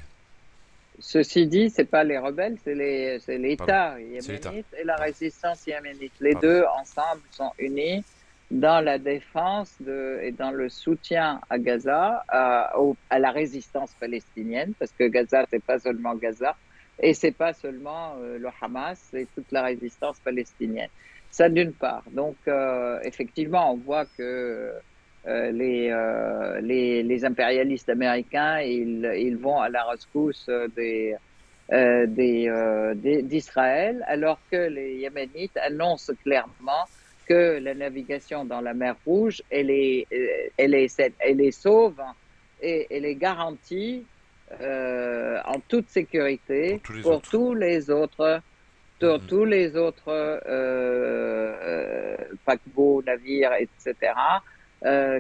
Ceci dit, c'est pas les rebelles, c'est Pardon, l'État c'est l'État. yéménite et la Pardon, résistance yéménite. Les pardon. deux ensemble sont unis dans la défense et dans le soutien à Gaza, à la résistance palestinienne, parce que Gaza, c'est pas seulement Gaza et c'est pas seulement le Hamas, c'est toute la résistance palestinienne. Ça d'une part. Donc, effectivement, on voit que les impérialistes américains, ils vont à la rescousse d'Israël, alors que les Yéménites annoncent clairement que la navigation dans la mer Rouge, elle est sauve et elle est garantie en toute Pour sécurité tous les pour autres. Mhm. tous les autres paquebots, navires, etc.,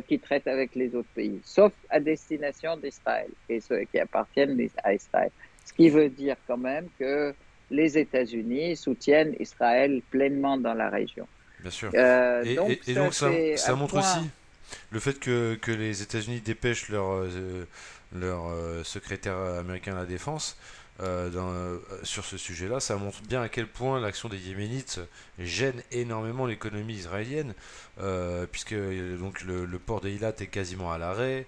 qui traitent avec les autres pays, sauf à destination d'Israël et ceux qui appartiennent à Israël. Ce qui veut dire quand même que les États-Unis soutiennent Israël pleinement dans la région. Bien sûr. Donc Et ça, donc c'est ça un montre point. aussi le fait que les États-Unis dépêchent leur secrétaire américain à la défense sur ce sujet-là, ça montre bien à quel point l'action des Yéménites gêne énormément l'économie israélienne, puisque donc le port d'Eilat est quasiment à l'arrêt.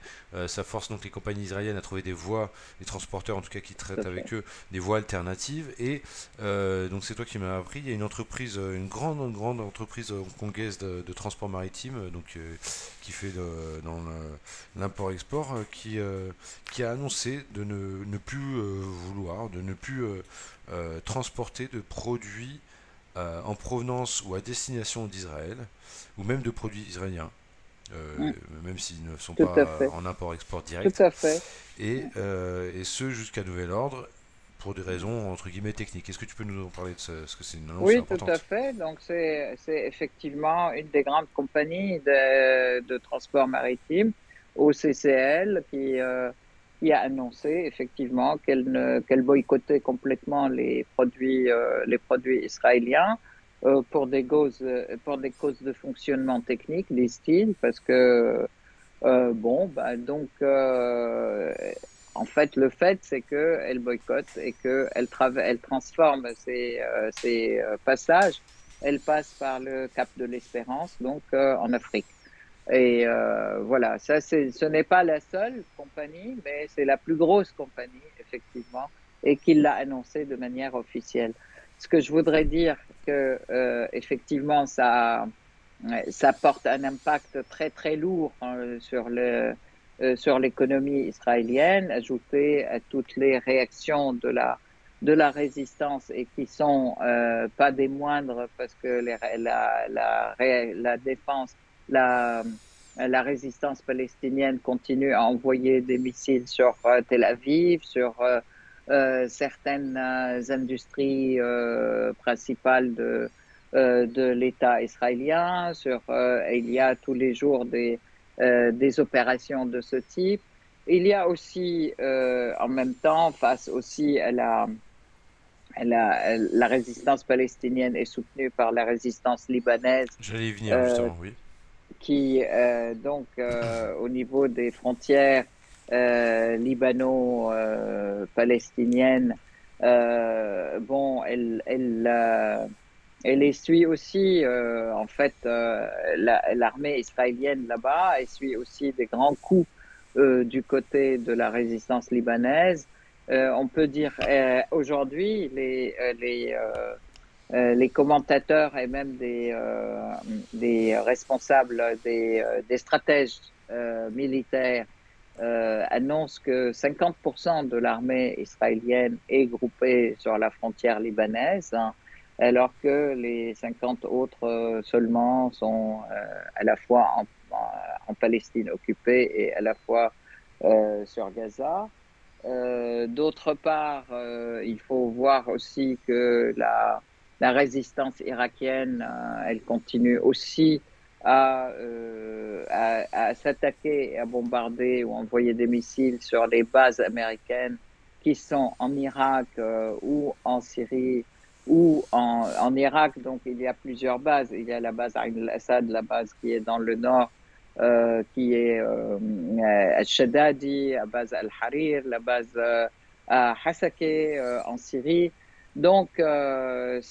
Ça force donc les compagnies israéliennes à trouver des voies, les transporteurs en tout cas qui Tout à traitent fait. avec eux, des voies alternatives. Et donc c'est toi qui m'as appris, il y a une entreprise, une grande entreprise hongkongaise de transport maritime, qui fait dans l'import-export, qui a annoncé de ne plus vouloir, de ne plus transporter de produits en provenance ou à destination d'Israël, ou même de produits israéliens, Mm, même s'ils ne sont tout à pas fait. en import-export Tout direct, à fait. et ce jusqu'à nouvel ordre, pour des raisons entre guillemets techniques. Est-ce que tu peux nous en parler de ça? Parce que c'est une annonce Oui, tout à importante. fait. Donc, c'est effectivement une des grandes compagnies de transport maritime, OCCL, qui a annoncé effectivement qu'elle boycottait complètement les produits israéliens pour des causes de fonctionnement technique, disent-ils, parce que bon, bah, donc, en fait, le fait, c'est qu'elle boycotte et elle transforme ces passages. Elle passe par le Cap de l'Espérance, donc en Afrique. Et voilà, ce n'est pas la seule compagnie, mais c'est la plus grosse compagnie, effectivement, et qui l'a annoncé de manière officielle. Ce que je voudrais dire, que effectivement, ça porte un impact très très lourd sur l'économie israélienne, ajouté à toutes les réactions de la résistance et qui sont pas des moindres parce que la défense, la, la résistance palestinienne continue à envoyer des missiles sur Tel Aviv, sur certaines industries principales de l'État israélien. Il y a tous les jours des opérations de ce type. Il y a aussi, en même temps, face aussi à la résistance palestinienne est soutenue par la résistance libanaise, J'allais y venir euh, justement, oui. qui, donc, au niveau des frontières libano-palestiniennes, bon, elle essuie aussi, en fait, l'armée israélienne là-bas essuie aussi des grands coups du côté de la résistance libanaise. On peut dire aujourd'hui, les commentateurs et même des responsables, des stratèges militaires annoncent que 50% de l'armée israélienne est groupée sur la frontière libanaise, hein, alors que les 50 autres seulement sont à la fois en Palestine occupée et à la fois sur Gaza. D'autre part, il faut voir aussi que la résistance irakienne, elle continue aussi à s'attaquer et à bombarder ou envoyer des missiles sur les bases américaines qui sont en Irak ou en Syrie ou en Irak. Donc, il y a plusieurs bases. Il y a la base Ain al-Assad, la base qui est dans le nord, qui est Al-Shaddadi, la base Al-Harir, la base à Hasakeh en Syrie. Donc, et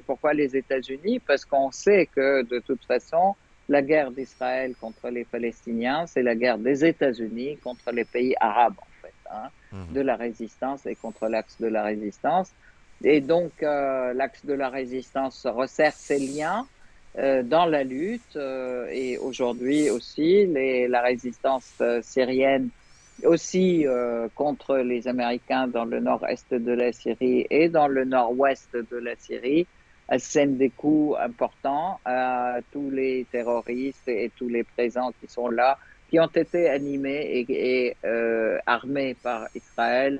pourquoi les États-Unis? Parce qu'on sait que de toute façon, la guerre d'Israël contre les Palestiniens, c'est la guerre des États-Unis contre les pays arabes, en fait, hein, Mhm. de la résistance et contre l'axe de la résistance. Et donc, l'axe de la résistance resserre ses liens dans la lutte. Et aujourd'hui aussi, la résistance syrienne aussi contre les Américains dans le nord-est de la Syrie et dans le nord-ouest de la Syrie, assène des coups importants à tous les terroristes et tous les présents qui sont là, qui ont été animés et armés par Israël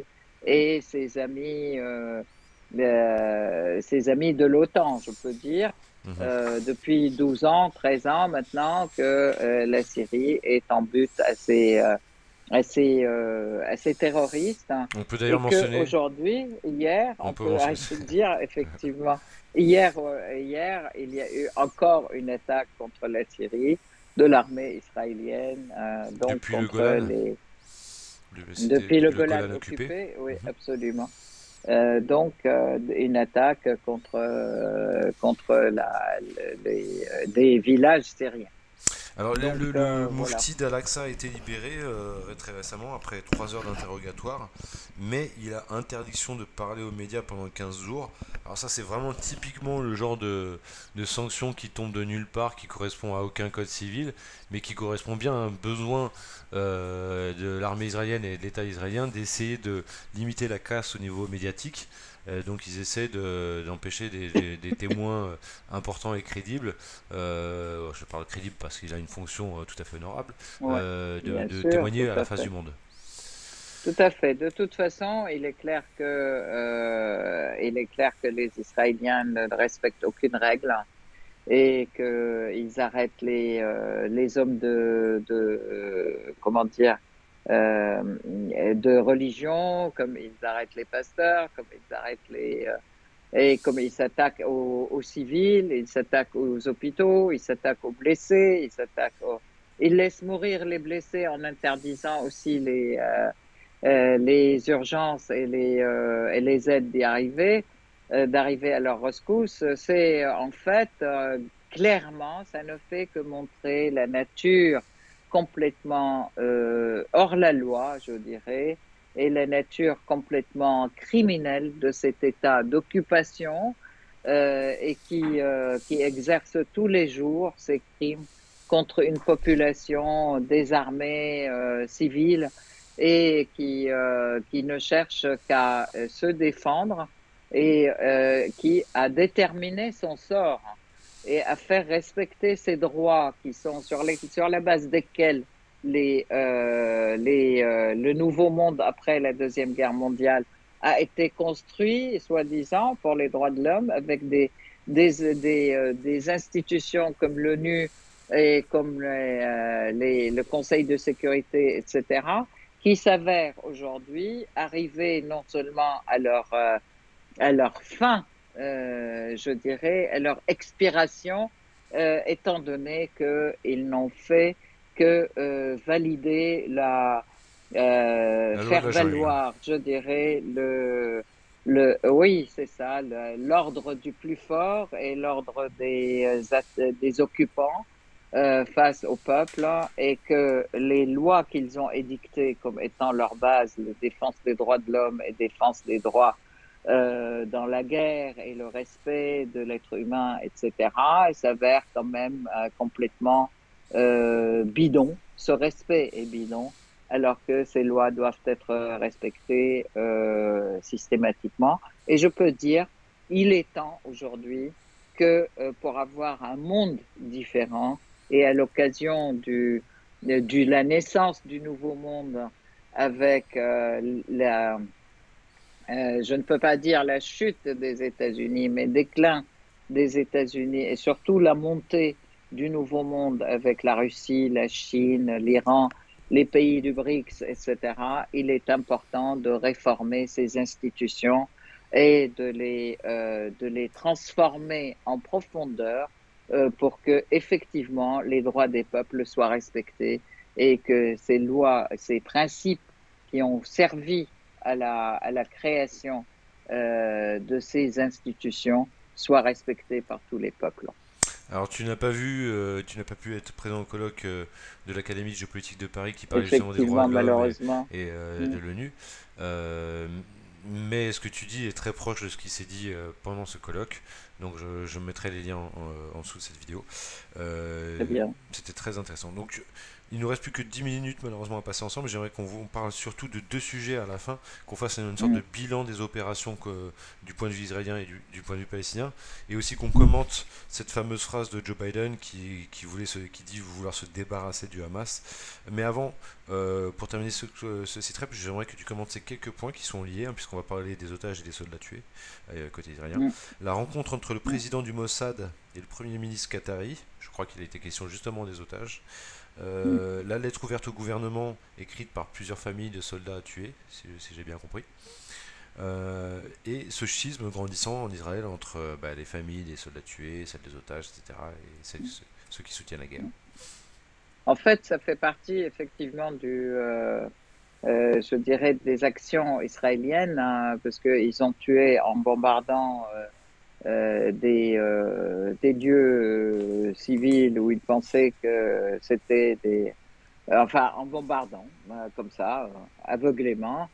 et ses amis de l'OTAN, je peux dire, Mhm. depuis 12 ans, 13 ans maintenant, que la Syrie est en but assez terroriste, hein, On peut d'ailleurs et que mentionner, aujourd'hui, hier, on on peut peut mentionner, dire effectivement, hier, il y a eu encore une attaque contre la Syrie de l'armée israélienne, donc depuis le contre Golan, c'était depuis le le Golan Golan occupé. occupé, oui, Mhm. absolument. Donc, une attaque contre des villages syriens. Alors, Donc, le voilà. Moufti d'Al-Aqsa a été libéré très récemment, après 3 heures d'interrogatoire, mais il a interdiction de parler aux médias pendant 15 jours. Alors ça, c'est vraiment typiquement le genre de sanction qui tombe de nulle part, qui correspond à aucun code civil, mais qui correspond bien à un besoin de l'armée israélienne et de l'État israélien d'essayer de limiter la casse au niveau médiatique. Donc ils essaient d'empêcher des témoins importants et crédibles, je parle crédible parce qu'il a une fonction tout à fait honorable, Ouais, bien de sûr, témoigner tout à la à face du fait. monde. Tout à fait. De toute façon, il est clair que les Israéliens ne respectent aucune règle et qu'ils arrêtent les hommes comment dire, de religion, comme ils arrêtent les pasteurs, comme ils arrêtent et comme ils s'attaquent aux civils, ils s'attaquent aux hôpitaux, ils s'attaquent aux blessés, ils laissent mourir les blessés en interdisant aussi les urgences et les aides d'arriver à leur rescousse. C'est en fait clairement, ça ne fait que montrer la nature complètement hors la loi, je dirais, et la nature complètement criminelle de cet état d'occupation et qui exerce tous les jours ces crimes contre une population désarmée civile et qui ne cherche qu'à se défendre et qui a déterminé son sort et à faire respecter ses droits qui sont sur la base desquels le nouveau monde après la Deuxième Guerre mondiale a été construit, soi-disant, pour les droits de l'homme, avec des institutions comme l'ONU et comme le Conseil de sécurité, etc., qui s'avèrent aujourd'hui arriver non seulement à leur fin, je dirais, à leur expiration, étant donné qu'ils n'ont fait que valider La loi de faire la jungle. valoir, je dirais, oui, c'est ça, l'ordre du plus fort et l'ordre des occupants face au peuple, hein, et que les lois qu'ils ont édictées comme étant leur base, la défense des droits de l'homme et défense des droits dans la guerre et le respect de l'être humain, etc., il s'avère quand même complètement bidon. Ce respect est bidon, alors que ces lois doivent être respectées systématiquement. Et je peux dire, il est temps aujourd'hui que pour avoir un monde différent et à l'occasion de la naissance du nouveau monde avec je ne peux pas dire la chute des États-Unis, mais déclin des États-Unis et surtout la montée du Nouveau Monde avec la Russie, la Chine, l'Iran les pays du BRICS, etc., il est important de réformer ces institutions et de les transformer en profondeur pour que effectivement les droits des peuples soient respectés et que ces lois, ces principes qui ont servi à la création de ces institutions soient respectés par tous les peuples. Alors tu n'as pas pu être présent au colloque de l'Académie de géopolitique de Paris qui parlait justement des droits Effectivement, de l'homme malheureusement. de Mm. l'ONU. Euh, mais ce que tu dis est très proche de ce qui s'est dit pendant ce colloque. Donc je mettrai les liens en dessous de cette vidéo. Très bien. C'était très intéressant. Donc il nous reste plus que 10 minutes malheureusement à passer ensemble. J'aimerais qu'on parle surtout de deux sujets à la fin, qu'on fasse une sorte Mm. de bilan des opérations du point de vue israélien et du point de vue palestinien, et aussi qu'on commente cette fameuse phrase de Joe Biden qui dit vouloir se débarrasser du Hamas. Mais avant, pour terminer ce site web, j'aimerais que tu commentes ces quelques points qui sont liés, hein, puisqu'on va parler des otages et des soldats tués côté israélien. Mm. La rencontre entre le Mm. président du Mossad et le premier ministre qatari, je crois qu'il a été question justement des otages. Mm. La lettre ouverte au gouvernement écrite par plusieurs familles de soldats tués, si j'ai bien compris. Et ce schisme grandissant en Israël entre les familles des soldats tués, celles des otages, etc., et ceux qui soutiennent la guerre. En fait, ça fait partie effectivement je dirais, des actions israéliennes, hein, parce qu'ils ont tué en bombardant des lieux civils où ils pensaient que c'était des... Enfin, en bombardant, comme ça, aveuglément.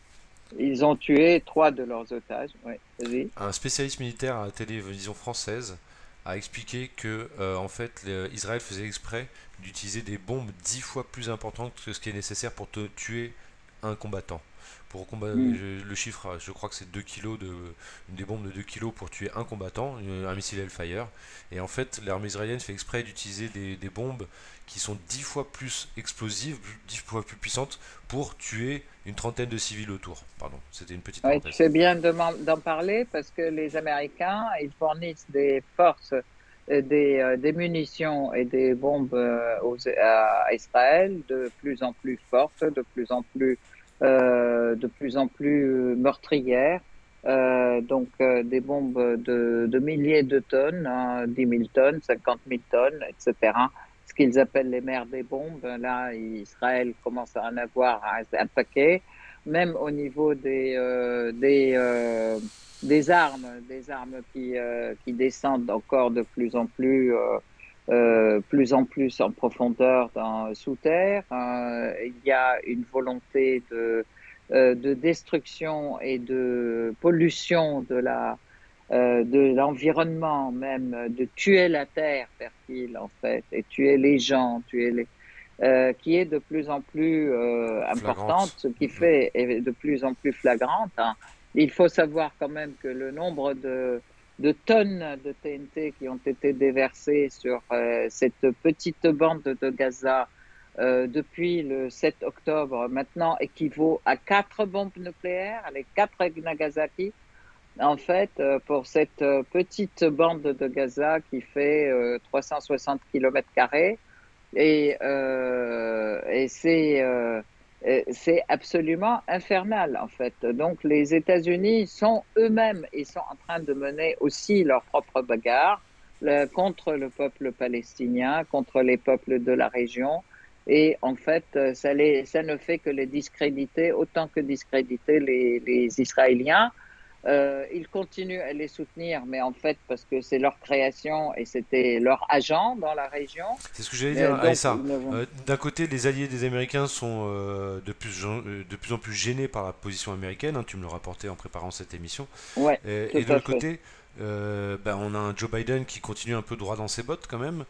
Ils ont tué 3 de leurs otages. Oui, vas-y. Un spécialiste militaire à la télévision française a expliqué que en fait Israël faisait exprès d'utiliser des bombes 10 fois plus importantes que ce qui est nécessaire pour te tuer un combattant. Pour combattre, Mm. le chiffre, je crois que c'est 2 kilos des bombes de 2 kilos pour tuer un combattant, un missile Hellfire. Et en fait, l'armée israélienne fait exprès d'utiliser des bombes qui sont 10 fois plus explosives, 10 fois plus puissantes pour tuer une trentaine de civils autour. Pardon, c'était une petite Oui, tu parenthèse. fais bien d'en parler parce que les Américains, ils fournissent des forces, des munitions et des bombes à Israël de plus en plus fortes, de plus en plus meurtrières. Des bombes de milliers de tonnes, hein, 10 000 tonnes, 50 000 tonnes, etc. Ce qu'ils appellent les mers des bombes. Là, Israël commence à en avoir un paquet même au niveau des armes qui descendent encore de plus en plus en profondeur sous terre. Il y a une volonté de destruction et de pollution de l'environnement, même de tuer la terre fertile en fait, et tuer les gens, qui est de plus en plus importante, Flagrante. ce qui fait est de plus en plus flagrante. Hein. Il faut savoir quand même que le nombre de tonnes de TNT qui ont été déversées sur cette petite bande de Gaza depuis le 7 octobre maintenant équivaut à 4 bombes nucléaires, les 4 Nagasaki. En fait, pour cette petite bande de Gaza qui fait 360 km², et c'est absolument infernal, en fait. Donc, les États-Unis sont eux-mêmes, ils sont en train de mener aussi leur propre bagarre contre le peuple palestinien, contre les peuples de la région. Et en fait, ça ne fait que les discréditer autant que discréditer les Israéliens. Ils continuent à les soutenir, mais en fait, parce que c'est leur création et c'était leur agent dans la région. C'est ce que j'allais dire, Donc, Aïssa. ils ne vont. D'un côté, les alliés des Américains sont de plus en plus gênés par la position américaine, hein, tu me le rapportais en préparant cette émission. Ouais, tout Et de à l'autre fait. côté, on a un Joe Biden qui continue un peu droit dans ses bottes quand même.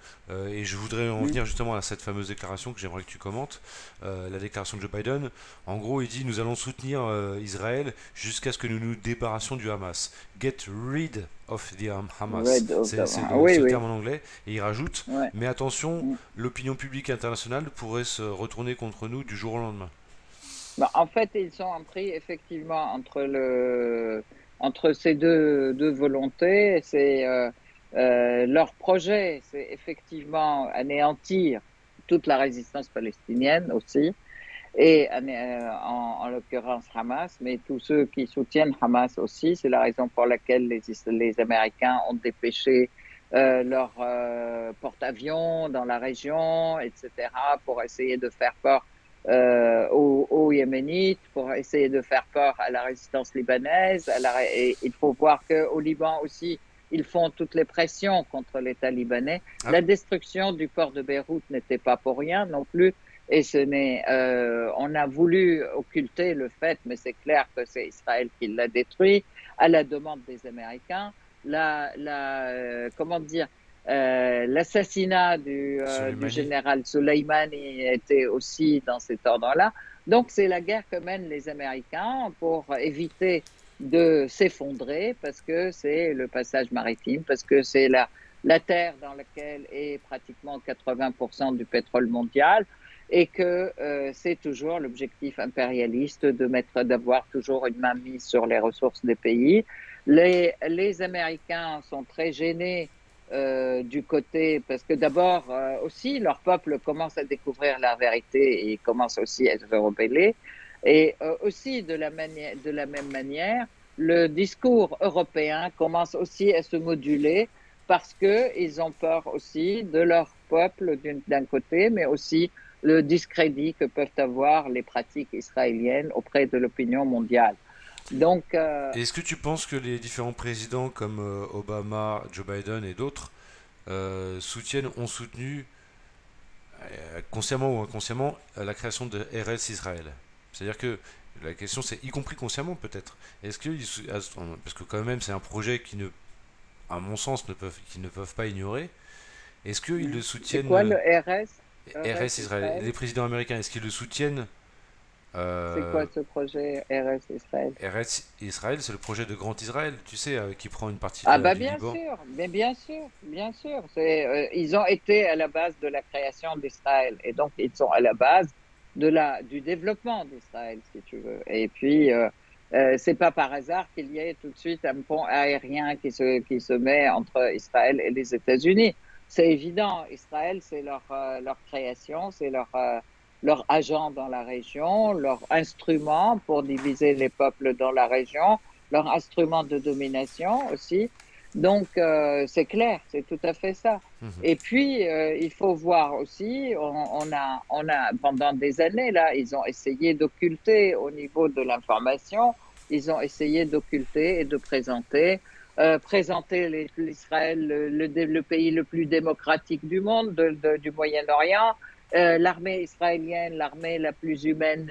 Et je voudrais en Mm. venir justement à cette fameuse déclaration que j'aimerais que tu commentes. La déclaration de Joe Biden, en gros, il dit nous allons soutenir Israël jusqu'à ce que nous nous débarrassions du Hamas. Get rid of the Hamas. Red of the... C'est Oui, le oui. terme en anglais. Et il rajoute Ouais. mais attention, Mm. l'opinion publique internationale pourrait se retourner contre nous du jour au lendemain. Bah, en fait, ils sont pris effectivement entre ces deux volontés. C'est leur projet, c'est effectivement anéantir toute la résistance palestinienne aussi. et en l'occurrence Hamas, mais tous ceux qui soutiennent Hamas aussi. C'est la raison pour laquelle les Américains ont dépêché leur porte-avions dans la région, etc., pour essayer de faire peur aux Yéménites, pour essayer de faire peur à la résistance libanaise. Et il faut voir qu'au Liban aussi, ils font toutes les pressions contre l'État libanais. Ah, La destruction du port de Beyrouth n'était pas pour rien non plus. Et on a voulu occulter le fait, mais c'est clair que c'est Israël qui l'a détruit à la demande des Américains. Comment dire, l'assassinat du Soleimani. général Soleimani était aussi dans cet ordre-là. Donc c'est la guerre que mènent les Américains pour éviter de s'effondrer, parce que c'est le passage maritime, parce que c'est la terre dans laquelle est pratiquement 80% du pétrole mondial, et que c'est toujours l'objectif impérialiste d'avoir toujours une main mise sur les ressources des pays. Les Américains sont très gênés du côté, parce que d'abord aussi leur peuple commence à découvrir la vérité et commence aussi à se rebeller, et aussi de la même manière, le discours européen commence aussi à se moduler, parce que ils ont peur aussi de leur peuple d'un côté, mais aussi le discrédit que peuvent avoir les pratiques israéliennes auprès de l'opinion mondiale. Donc, Et est-ce que tu penses que les différents présidents comme Obama, Joe Biden et d'autres ont soutenu, consciemment ou inconsciemment, la création de RS Israël? C'est-à-dire que la question c'est, y compris consciemment peut-être, est-ce que, parce que quand même c'est un projet qui ne, à mon sens, qu'ils ne peuvent pas ignorer, est-ce qu'ils le c'est soutiennent, quoi le RS? RS RS Israël, Israël? les présidents américains, est-ce qu'ils le soutiennent? C'est euh, quoi ce projet RS Israël? RS Israël, c'est le projet de Grand Israël, tu sais, qui prend une partie Ah bah du bien Liban. sûr, mais bien sûr, bien sûr. Ils ont été à la base de la création d'Israël, et donc ils sont à la base du développement d'Israël, si tu veux. Et puis c'est pas par hasard qu'il y ait tout de suite un pont aérien qui se met entre Israël et les États-Unis. C'est évident. Israël, c'est leur création, c'est leur agent dans la région, leur instrument pour diviser les peuples dans la région, leur instrument de domination aussi. Donc, c'est clair, c'est tout à fait ça. Mhm. Et puis, il faut voir aussi, pendant des années, là, ils ont essayé d'occulter au niveau de l'information, ils ont essayé d'occulter et de présenter l'Israël, le pays le plus démocratique du monde, du Moyen-Orient, l'armée israélienne, l'armée la plus humaine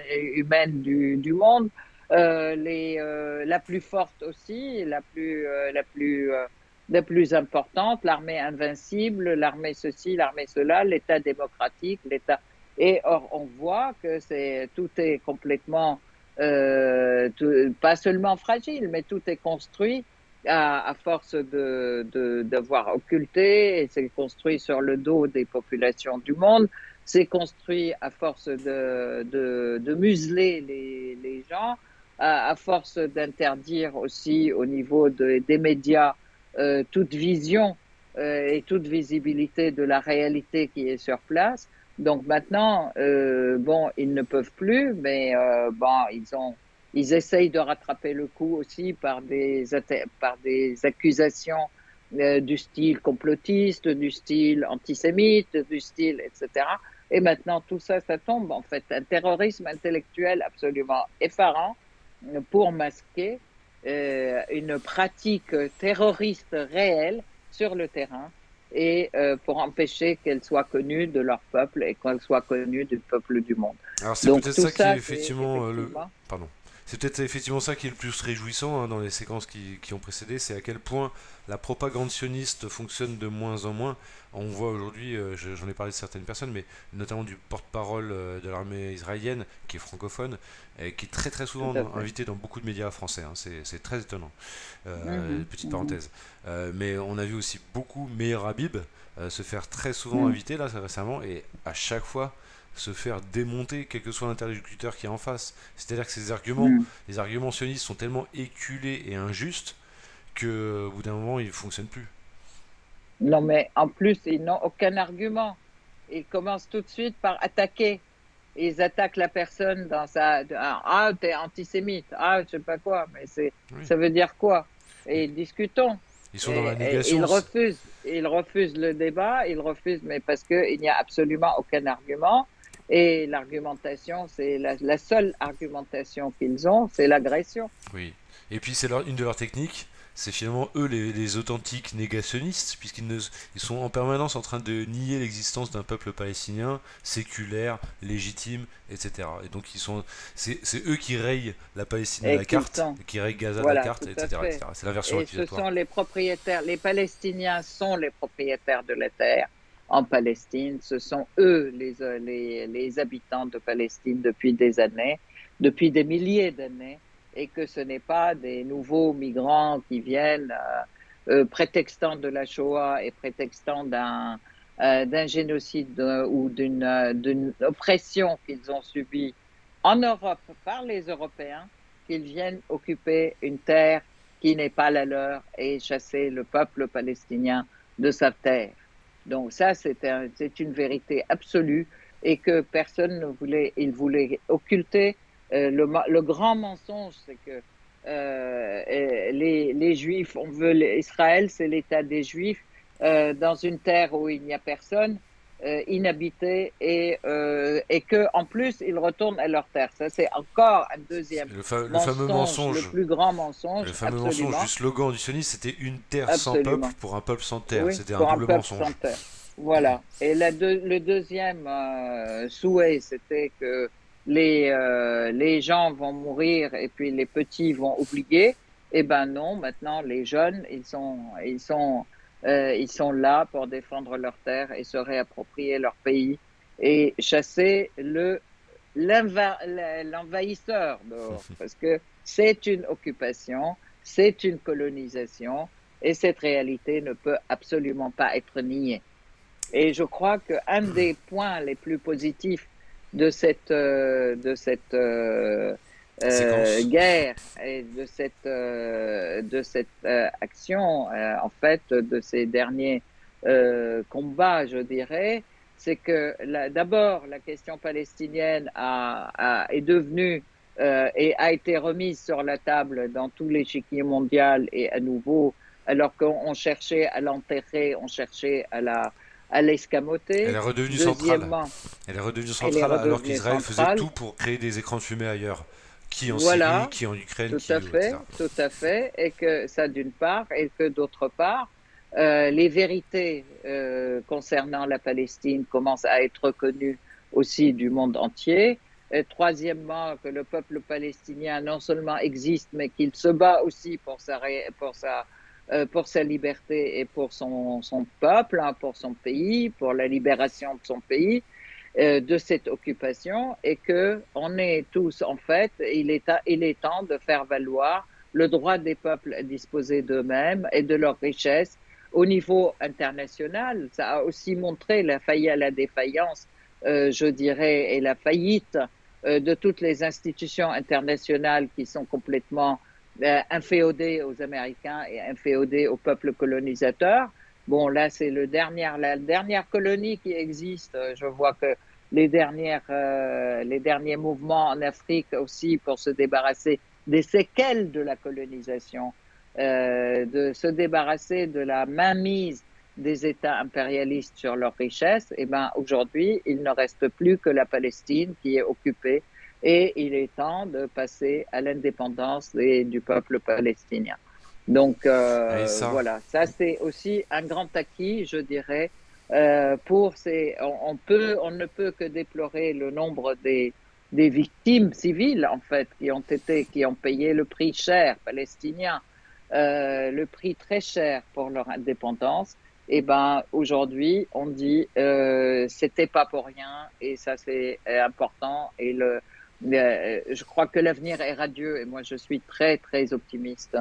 du monde, la plus forte aussi, la plus importante, l'armée invincible, l'armée ceci, l'armée cela, l'État démocratique, l'État. Et or, on voit que tout est complètement, pas seulement fragile, mais tout est construit à force d'avoir occulté, et c'est construit sur le dos des populations du monde, c'est construit à force de museler les gens, à force d'interdire aussi au niveau des médias toute vision et toute visibilité de la réalité qui est sur place. Donc maintenant, bon, ils ne peuvent plus, mais bon, ils essayent de rattraper le coup aussi par des accusations du style complotiste, du style antisémite, du style, etc. Et maintenant, tout ça, ça tombe en fait. Un terrorisme intellectuel absolument effarant pour masquer une pratique terroriste réelle sur le terrain, et pour empêcher qu'elle soit connue de leur peuple et qu'elle soit connue du peuple du monde. Alors c'est Donc peut-être tout ça qui est ça, c'est effectivement effectivement. pardon. C'est peut-être effectivement ça qui est le plus réjouissant dans les séquences qui ont précédé, c'est à quel point la propagande sioniste fonctionne de moins en moins. On voit aujourd'hui, j'en ai parlé de certaines personnes, mais notamment du porte-parole de l'armée israélienne, qui est francophone, et qui est très très Tout souvent à fait. invité dans beaucoup de médias français. Hein. C'est très étonnant. Mhm, Petite mhm, parenthèse. Mais on a vu aussi beaucoup Meir Habib se faire très souvent mhm, inviter là récemment, et à chaque fois se faire démonter, quel que soit l'interlocuteur qui est en face. C'est-à-dire que mhm. les arguments sionistes sont tellement éculés et injustes que au bout d'un moment, ils ne fonctionnent plus. Non, mais en plus, ils n'ont aucun argument. Ils commencent tout de suite par attaquer. ils attaquent la personne dans ah, t'es antisémite, ah, je sais pas quoi, mais Oui. ça veut dire quoi? Ils, Et discutons. ils sont dans la Et négation. ils refusent le débat, ils refusent, mais parce qu'il n'y a absolument aucun argument. Et l'argumentation, c'est la seule argumentation qu'ils ont, c'est l'agression. Oui. Et puis une de leurs techniques, c'est finalement eux les authentiques négationnistes, ils sont en permanence en train de nier l'existence d'un peuple palestinien séculaire, légitime, etc. Et donc c'est eux qui rayent la Palestine de Et la qu'ils carte, sont, qui rayent Gaza de la voilà, carte, tout à etc., fait. etc. C'est la version Et ce accusatoire. sont les propriétaires, les Palestiniens sont les propriétaires de la terre en Palestine. Ce sont eux les habitants de Palestine depuis des années, depuis des milliers d'années, et que ce n'est pas des nouveaux migrants qui viennent prétextant de la Shoah et prétextant d'un génocide ou d'une oppression qu'ils ont subie en Europe par les Européens, qu'ils viennent occuper une terre qui n'est pas la leur et chasser le peuple palestinien de sa terre. Donc ça, c'est une vérité absolue et que personne ne voulait, il voulait occulter. Le grand mensonge, c'est que les Juifs, on veut Israël, c'est l'État des Juifs dans une terre où il n'y a personne, inhabitée et que en plus ils retournent à leur terre. Ça, c'est encore un deuxième Le fameux mensonge, le mensonge, plus grand le mensonge, fameux mensonge du absolument, slogan du sionisme, c'était une terre sans peuple absolument. pour un peuple sans terre. Oui, C'était un pour un double peuple mensonge. sans terre. Voilà. Et le deuxième souhait, c'était que les gens vont mourir et puis les petits vont oublier. Eh ben non, maintenant les jeunes, ils sont là pour défendre leur terre et se réapproprier leur pays et chasser l'envahisseur dehors, parce que c'est une occupation, c'est une colonisation, et cette réalité ne peut absolument pas être niée. Et je crois qu'un des points les plus positifs de cette Séquence. guerre et de cette action, en fait, de ces derniers combats, je dirais, c'est que d'abord la question palestinienne est devenue et a été remise sur la table dans tout l'échiquier mondial et à nouveau, alors qu'on cherchait à l'enterrer, on cherchait à Elle est l'escamoter. redevenue centrale. Deuxièmement, Elle est redevenue elle est centrale alors redevenue qu'Israël faisait centrale. tout pour créer des écrans de fumée ailleurs. Qui en Syrie, Voilà, qui en Ukraine, qui où, etc. tout à fait, et que ça d'une part, et que d'autre part, les vérités concernant la Palestine commencent à être reconnues aussi du monde entier. Et troisièmement, que le peuple palestinien non seulement existe, mais qu'il se bat aussi pour sa liberté et pour son peuple, hein, pour son pays, pour la libération de son pays de cette occupation et que on est tous en fait, il est temps de faire valoir le droit des peuples à disposer d'eux-mêmes et de leurs richesses au niveau international. Ça a aussi montré la défaillance, je dirais, et la faillite de toutes les institutions internationales qui sont complètement inféodées aux Américains et inféodées au peuple colonisateur. Bon, là, c'est la dernière colonie qui existe. Je vois que les derniers mouvements en Afrique aussi pour se débarrasser des séquelles de la colonisation, de se débarrasser de la mainmise des États impérialistes sur leurs richesses, et ben aujourd'hui, il ne reste plus que la Palestine qui est occupée et il est temps de passer à l'indépendance du peuple palestinien. Donc Et ça, voilà, ça c'est aussi un grand acquis, je dirais, on ne peut que déplorer le nombre des victimes civiles en fait qui ont payé le prix cher palestinien, le prix très cher pour leur indépendance. Et ben aujourd'hui on dit c'était pas pour rien et ça c'est important et je crois que l'avenir est radieux et moi je suis très très optimiste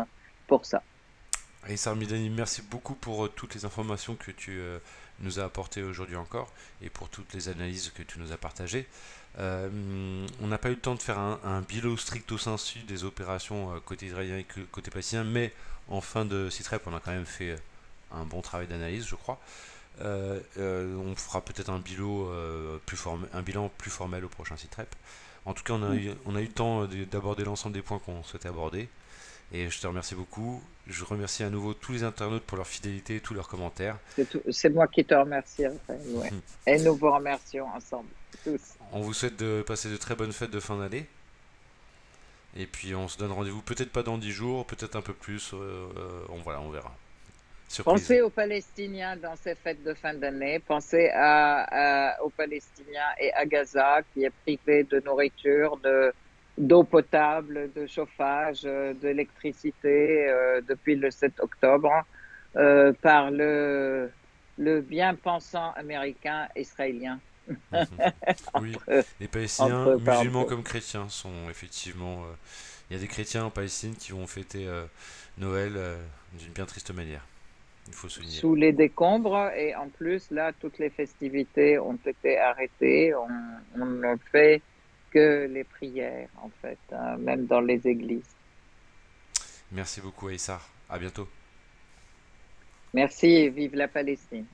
pour ça. Aïssar Midani, merci beaucoup pour toutes les informations que tu nous as apportées aujourd'hui encore et pour toutes les analyses que tu nous as partagées. On n'a pas eu le temps de faire un bilan stricto sensu des opérations côté israélien et côté palestinien, mais en fin de site rep, on a quand même fait un bon travail d'analyse, je crois. On fera peut-être un bilan plus formel au prochain site rep. En tout cas, on a eu le temps d'aborder l'ensemble des points qu'on souhaitait aborder. Et je te remercie beaucoup. Je remercie à nouveau tous les internautes pour leur fidélité et tous leurs commentaires. C'est moi qui te remercie, Raphaël, ouais. Et nous vous remercions ensemble, tous. On vous souhaite de passer de très bonnes fêtes de fin d'année. Et puis on se donne rendez-vous peut-être pas dans 10 jours, peut-être un peu plus. Voilà, on verra. Surprise. Pensez aux Palestiniens dans ces fêtes de fin d'année. Pensez aux Palestiniens et à Gaza qui est privé de nourriture, d'eau potable, de chauffage, d'électricité depuis le 7 octobre par le bien-pensant américain israélien. Oui, entre, les Palestiniens, entre musulmans parenthèses. comme chrétiens, sont effectivement. Il y a des chrétiens en Palestine qui vont fêter Noël d'une bien triste manière. Il faut souligner. Sous les décombres et en plus, là, toutes les festivités ont été arrêtées. On ne fait que les prières, en fait, hein, même dans les églises. Merci beaucoup, Aïssar. À bientôt. Merci et vive la Palestine.